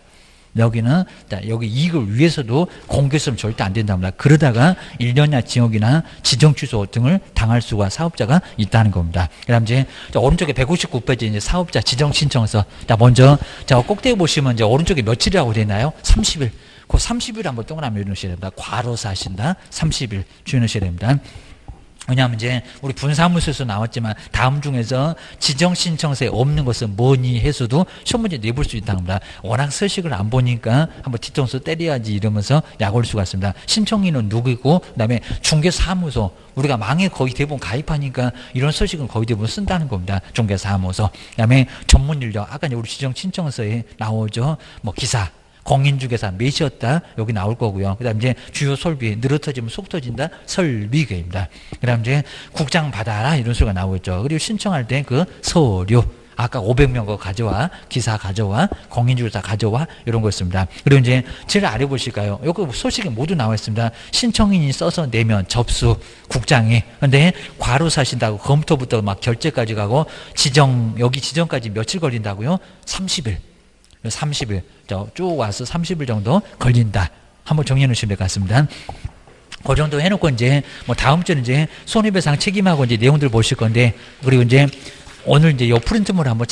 여기는 여기 이익을 위해서도 공개했으면 절대 안 된답니다. 그러다가 1년이나 징역이나 지정 취소 등을 당할 수가 사업자가 있다는 겁니다. 그다음 이제 오른쪽에 159페이지 이제 사업자 지정 신청서. 먼저 꼭대기 보시면 이제 오른쪽에 며칠이라고 되어 있나요? 30일. 그 30일 한번 동그라미 넣으셔야 됩니다. 괄호사 하신다. 30일 주의하셔야 됩니다. 왜냐하면 이제 우리 분사무소에서 나왔지만 다음 중에서 지정 신청서에 없는 것은 뭐니 해서도 시험 문제 내볼 수 있다는 겁니다. 워낙 서식을 안 보니까 한번 뒤통수 때려야지 이러면서 약 올 수가 있습니다. 신청인은 누구고 그다음에 중개사무소 우리가 망에 거의 대부분 가입하니까 이런 서식은 거의 대부분 쓴다는 겁니다. 중개사무소. 그다음에 전문 인력 아까 우리 지정 신청서에 나오죠. 뭐 기사 공인중개사 몇이었다 여기 나올 거고요. 그다음 이제 주요 설비 늘어터지면 속 터진다 설비계입니다. 그다음 이제 국장 받아라 이런 소리가 나오겠죠. 그리고 신청할 때 그 서류 아까 500명 거 가져와 기사 가져와 공인중개사 가져와 이런 거였습니다. 그리고 이제 제일 아래 보실까요? 여기 소식이 모두 나와 있습니다. 신청인이 써서 내면 접수 국장이 근데 과로 사신다고 검토부터 막 결제까지 가고 지정 여기 지정까지 며칠 걸린다고요? 30일. 30일 쭉 와서 30일 정도 걸린다. 한번 정리해 놓으시면 될 것 같습니다. 그 정도 해놓고 이제 뭐 다음 주는 이제 손해배상 책임하고 이제 내용들 보실 건데 그리고 이제 오늘 이제 요 프린트물 한번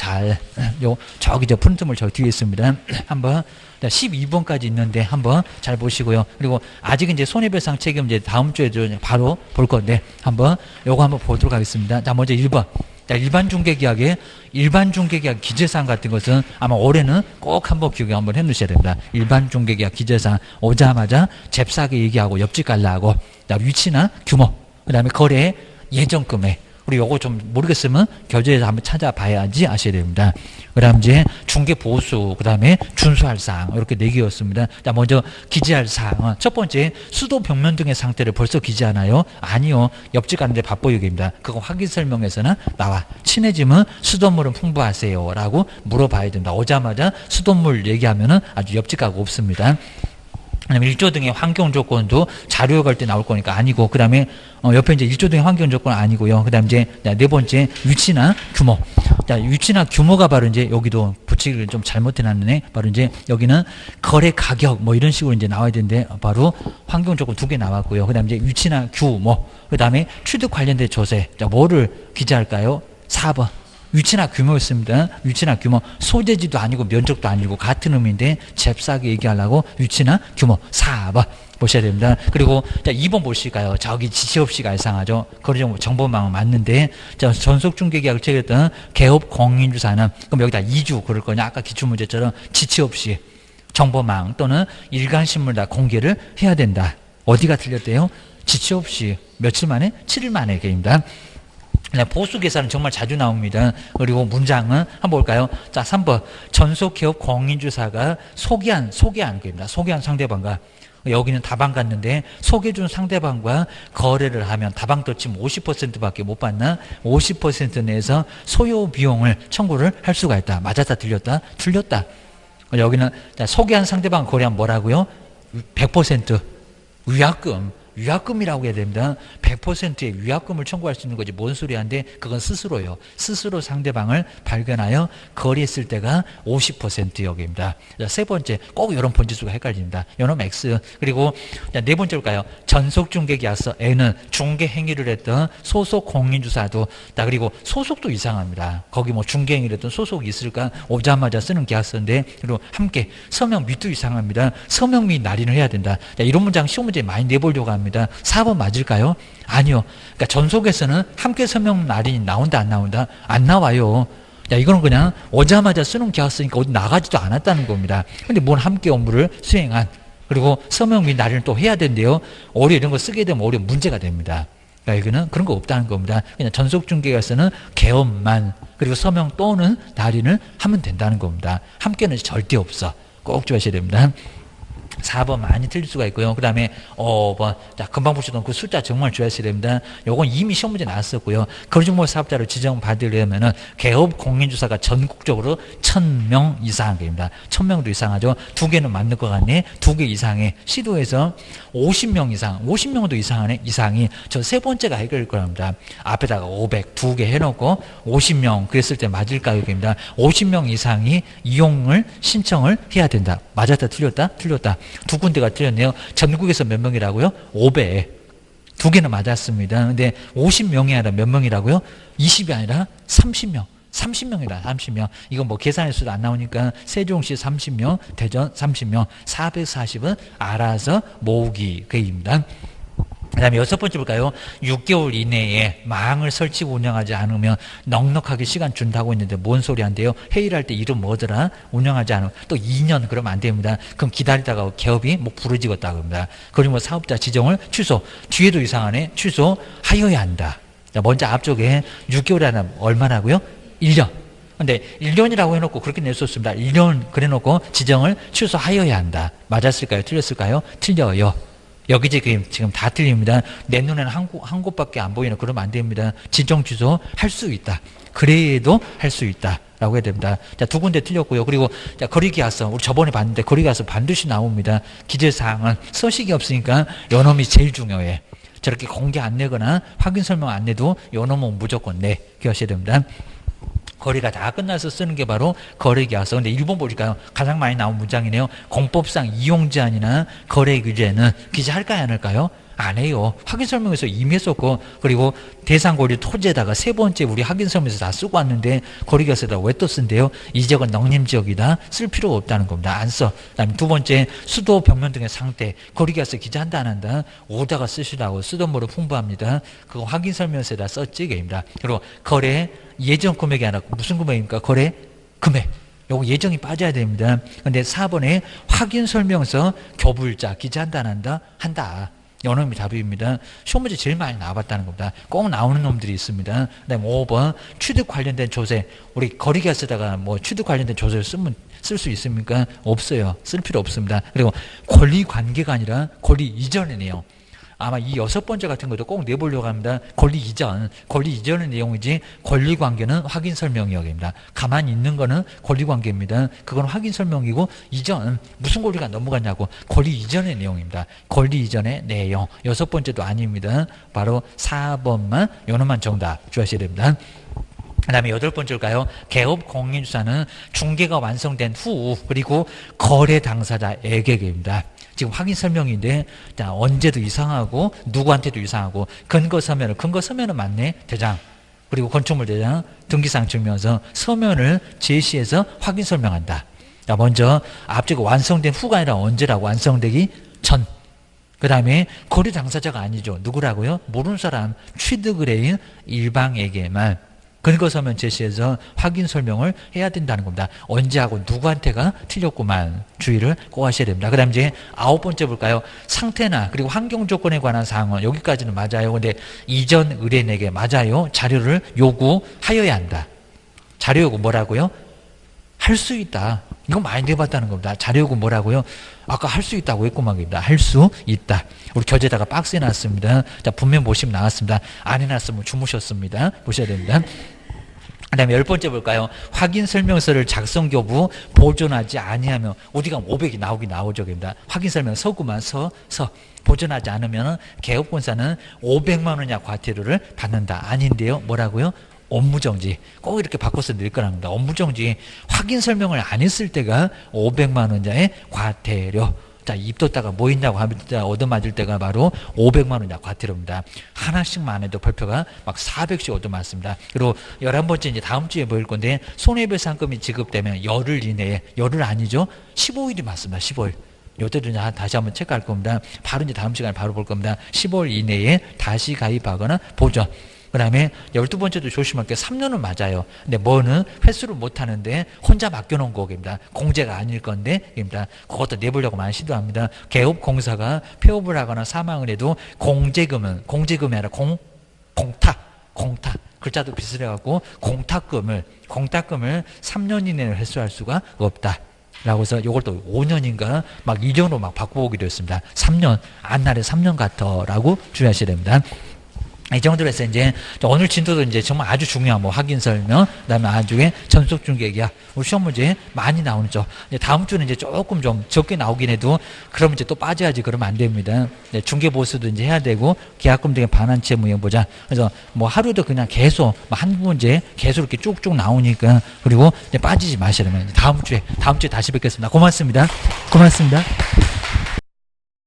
저기 저 프린트물 저 뒤에 있습니다. 한번 12번까지 있는데 한번 잘 보시고요. 그리고 아직 이제 손해배상 책임 이제 다음 주에 바로 볼 건데 한번 요거 한번 보도록 하겠습니다. 자, 먼저 1번. 자, 일반 중개계약 기재사항 같은 것은 아마 올해는 꼭 한번 기억에 한번 해놓으셔야 됩니다. 일반 중개계약 기재사항 오자마자 잽싸게 얘기하고 옆집 갈라하고, 위치나 규모, 그 다음에 거래 예정 금액. 우리 요거 좀 모르겠으면 교재에서 한번 찾아봐야지 아셔야 됩니다. 그 다음 이제 중개 보수, 그 다음에 준수할 사항, 이렇게 4개였습니다. 자, 먼저 기재할 사항은 첫 번째, 수도 벽면 등의 상태를 벌써 기재하나요? 아니요. 옆집 가는데 밥보육입니다. 그거 확인 설명에서는 나와. 친해지면 수돗물은 풍부하세요 라고 물어봐야 된다. 오자마자 수돗물 얘기하면은 아주 옆집 가고 없습니다. 그다음에 1조 등의 환경 조건도 자료 갈 때 나올 거니까 아니고, 그 다음에 옆에 이제 1조 등의 환경 조건은 아니고요. 그 다음 이제 네 번째, 위치나 규모. 자, 위치나 규모가 바로 이제 여기도 붙이기를 좀 잘못해놨네. 바로 이제 여기는 거래 가격 뭐 이런 식으로 이제 나와야 되는데 바로 환경 조건 2개 나왔고요. 그 다음 이제 위치나 규모. 그 다음에 취득 관련된 조세. 자, 뭐를 기재할까요? 4번. 위치나 규모였습니다. 위치나 규모. 소재지도 아니고 면적도 아니고 같은 의미인데 잽싸게 얘기하려고 위치나 규모 4번 보셔야 됩니다. 그리고 자, 2번 보실까요? 저기 지체 없이 갈상하죠. 거래정보 정보망은 맞는데, 자, 전속중개계약을 체결했던 개업 공인주사는 그럼 여기다 2주 그럴 거냐? 아까 기출문제처럼 지체 없이 정보망 또는 일간신문 다 공개를 해야 된다. 어디가 틀렸대요? 지체 없이 며칠 만에? 7일 만에 개입니다. 보수 계산은 정말 자주 나옵니다. 그리고 문장은 한번 볼까요? 자, 3번. 전속기업 공인주사가 소개한 겁니다. 소개한 상대방과, 여기는 다방 갔는데 소개해준 상대방과 거래를 하면 다방 덧치면 50%밖에 못 받나? 50% 내에서 소요 비용을 청구를 할 수가 있다. 맞았다, 틀렸다? 틀렸다. 여기는 자, 소개한 상대방 거래하면 뭐라고요? 100% 위약금이라고 해야 됩니다. 100%의 위약금을 청구할 수 있는 거지 뭔 소리인데, 그건 스스로요. 스스로 상대방을 발견하여 거래했을 때가 50% 여기입니다. 자, 세 번째, 꼭 이런 번지수가 헷갈립니다. 요놈 X. 그리고 자, 네 번째 볼까요? 전속중개계약서 N은 중개행위를 했던 소속 공인주사도, 자, 그리고 소속도 이상합니다. 거기 뭐 중개행위를 했던 소속이 있을까? 오자마자 쓰는 계약서인데, 그리고 함께 서명 및도 이상합니다. 서명 및 날인을 해야 된다. 자, 이런 문장 시험 문제 많이 내보려고 합니다. 4번 맞을까요? 아니요. 그러니까 전속에서는 함께 서명 날인이 나온다, 안 나온다? 안 나와요. 야, 이거는 그냥 오자마자 쓰는 계약서니까 어디 나가지도 않았다는 겁니다. 근데 뭔 함께 업무를 수행한, 그리고 서명 및 날인을 또 해야 된대요. 오히려 이런 거 쓰게 되면 오히려 문제가 됩니다. 그러니까 여기는 그런 거 없다는 겁니다. 그냥 전속중개계약서는 개업만, 그리고 서명 또는 날인을 하면 된다는 겁니다. 함께는 절대 없어. 꼭 주의하셔야 됩니다. 4번 많이 틀릴 수가 있고요. 그 다음에 5번. 자, 금방 보시던 그 숫자 정말 주의하셔야 됩니다. 요건 이미 시험 문제 나왔었고요. 거래정보 사업자로 지정받으려면은 개업 공인주사가 전국적으로 1000명 이상한 겁니다. 1000명도 이상하죠. 2개는 맞는 것 같네. 2개 이상의 시도에서 50명 이상, 50명도 이상하네. 이상이 저 세 번째가 해결일 거랍니다. 앞에다가 500, 2개 해놓고 50명 그랬을 때 맞을까요? 입니다. 50명 이상이 이용을 신청을 해야 된다. 맞았다, 틀렸다? 틀렸다. 2군데가 틀렸네요. 전국에서 몇 명이라고요? 500. 2개는 맞았습니다. 근데 50명이 아니라 몇 명이라고요? 20이 아니라 30명. 30명이다. 30명. 이건 뭐 계산할 수도 안 나오니까 세종시 30명, 대전 30명, 440은 알아서 모으기 그입니다. 그 다음에 6번째 볼까요? 6개월 이내에 망을 설치고 운영하지 않으면 넉넉하게 시간 준다고 했는데 뭔 소리 한대요? 회의를 할 때 이름 뭐더라? 운영하지 않으면 또 2년 그러면 안 됩니다. 그럼 기다리다가 개업이 뭐 부르짖었다고 합니다. 그리고 뭐 사업자 지정을 취소. 뒤에도 이상하네. 취소하여야 한다. 자, 먼저 앞쪽에 6개월이 아니라 얼마라고요? 1년. 근데 1년이라고 해놓고 그렇게 냈었습니다. 1년 그래놓고 지정을 취소하여야 한다. 맞았을까요? 틀렸을까요? 틀려요. 여기저기 지금 다 틀립니다. 내 눈에는 한 곳밖에 안 보이는, 그러면 안 됩니다. 지정 취소 할 수 있다. 그래도 할 수 있다. 라고 해야 됩니다. 자, 2군데 틀렸고요. 그리고 자, 거래계약서 우리 저번에 봤는데 거래계약서 반드시 나옵니다. 기재사항은 서식이 없으니까 요놈이 제일 중요해. 저렇게 공개 안 내거나 확인 설명 안 내도 요놈은 무조건 내. 기억하셔야 됩니다. 거래가 다 끝나서 쓰는 게 바로 거래계약서. 근데 1번 보실까요? 가장 많이 나온 문장이네요. 공법상 이용제한이나 거래규제는 기재할까요, 안 할까요? 안 해요. 확인 설명에서 이미 했었고, 그리고 대상 권리 토지에다가 세 번째 우리 확인 설명에서 다 쓰고 왔는데 거리계약서에다 왜 또 쓴대요? 이 지역은 농림지역이다. 쓸 필요가 없다는 겁니다. 안 써. 그다음에 두 번째 수도 벽면 등의 상태 거리계약서 기재한다 안 한다. 오다가 쓰시라고 수돗물을 풍부합니다. 그거 확인 설명서에다 썼지 이게입니다. 그리고 거래 예정 금액이 아니라 무슨 금액입니까? 거래 금액. 요거 예정이 빠져야 됩니다. 근데 4번에 확인 설명서 교부일자 기재한다 안 한다? 한다. 요놈이 답입니다. 시험 문제 제일 많이 나와봤다는 겁니다. 꼭 나오는 놈들이 있습니다. 그 다음에 5번 취득 관련된 조세. 우리 거리계약서다가 뭐 취득 관련된 조세를 쓸 수 있습니까? 없어요. 쓸 필요 없습니다. 그리고 권리관계가 아니라 권리 이전의 내용. 아마 이 6번째 같은 것도 꼭 내보려고 합니다. 권리 이전의 내용이지 권리관계는 확인 설명이역입니다. 가만히 있는 거는 권리관계입니다. 그건 확인 설명이고 이전 무슨 권리가 넘어갔냐고 권리 이전의 내용입니다. 권리 이전의 내용 6번째도 아닙니다. 바로 4번만 요놈만 정답 주하셔야 됩니다. 그 다음에 8번째일까요? 개업 공인주사는 중개가 완성된 후 그리고 거래 당사자에게입니다. 지금 확인 설명인데 언제도 이상하고 누구한테도 이상하고 근거 서면은 맞네. 대장 그리고 건축물 대장 등기상 증명서 서면을 제시해서 확인 설명한다. 자, 먼저 앞쪽 완성된 후가 아니라 언제라고 완성되기 전. 그 다음에 거래 당사자가 아니죠. 누구라고요? 모르는 사람 취득 의뢰인 일방에게만 근거 서면 제시해서 확인 설명을 해야 된다는 겁니다. 언제 하고 누구한테가 틀렸구만 주의를 꼭 하셔야 됩니다. 그 다음 이제 9번째 볼까요? 상태나 그리고 환경 조건에 관한 사항은 여기까지는 맞아요. 근데 이전 의뢰인에게 맞아요. 자료를 요구하여야 한다. 자료 요구 뭐라고요? 할 수 있다. 이거 많이 내봤다는 겁니다. 자료 요구 뭐라고요? 아까 할 수 있다고 했구만 겁니다. 할 수 있다. 우리 교재에다가 박스에 놨습니다. 자, 분명 보시면 나왔습니다. 안 해놨으면 주무셨습니다. 보셔야 됩니다. 그 다음에 10번째 볼까요? 확인 설명서를 작성 교부 보존하지 아니하면 어디가 500이 나오긴 나오죠. 확인 설명 서구만 보존하지 않으면 개업권사는 500만 원 이하 과태료를 받는다. 아닌데요. 뭐라고요? 업무정지. 꼭 이렇게 바꿔서 낼 거랍니다. 업무정지. 확인 설명을 안 했을 때가 500만 원 이하의 과태료. 자, 입뒀다가 뭐 있냐고 하면 얻어맞을 때가 바로 500만 원 이하 과태료입니다. 하나씩만 해도 발표가 막 400씩 얻어맞습니다. 그리고 11번째 이제 다음 주에 보일 건데 손해배상금이 지급되면 열흘 이내에 열흘 아니죠? 15일이 맞습니다. 15일. 요때도 다시 한번 체크할 겁니다. 바로 이제 다음 시간에 바로 볼 겁니다. 15일 이내에 다시 가입하거나 보전. 그 다음에 12번째도 조심할 게 3년은 맞아요. 근데 뭐는 회수를 못 하는데 혼자 맡겨놓은 거입니다. 공제가 아닐 건데, 입니다. 그것도 내보려고 많이 시도합니다. 개업공사가 폐업을 하거나 사망을 해도 공제금이 아니라 공탁. 글자도 비슷해갖고 공탁금을 3년 이내에 회수할 수가 없다. 라고 해서 이걸 또 5년인가 막 2년으로 막 바꿔보기도 했습니다. 3년, 안날에 3년 같더라고 주의하셔야 됩니다. 이 정도로 해서 이제 오늘 진도도 이제 정말 아주 중요한 뭐 확인 설명, 그다음에 나중에 전속 중개 계약, 우리 시험 문제 많이 나오는 쪽. 이제 다음 주는 이제 조금 좀 적게 나오긴 해도 그러면 이제 또 빠져야지 그러면 안 됩니다. 중개 보수도 이제 해야 되고 계약금 등의 반환채 무효 보장. 그래서 뭐 하루도 그냥 계속 한 문제 계속 이렇게 쭉쭉 나오니까 그리고 이제 빠지지 마시려면 다음 주에 다시 뵙겠습니다. 고맙습니다.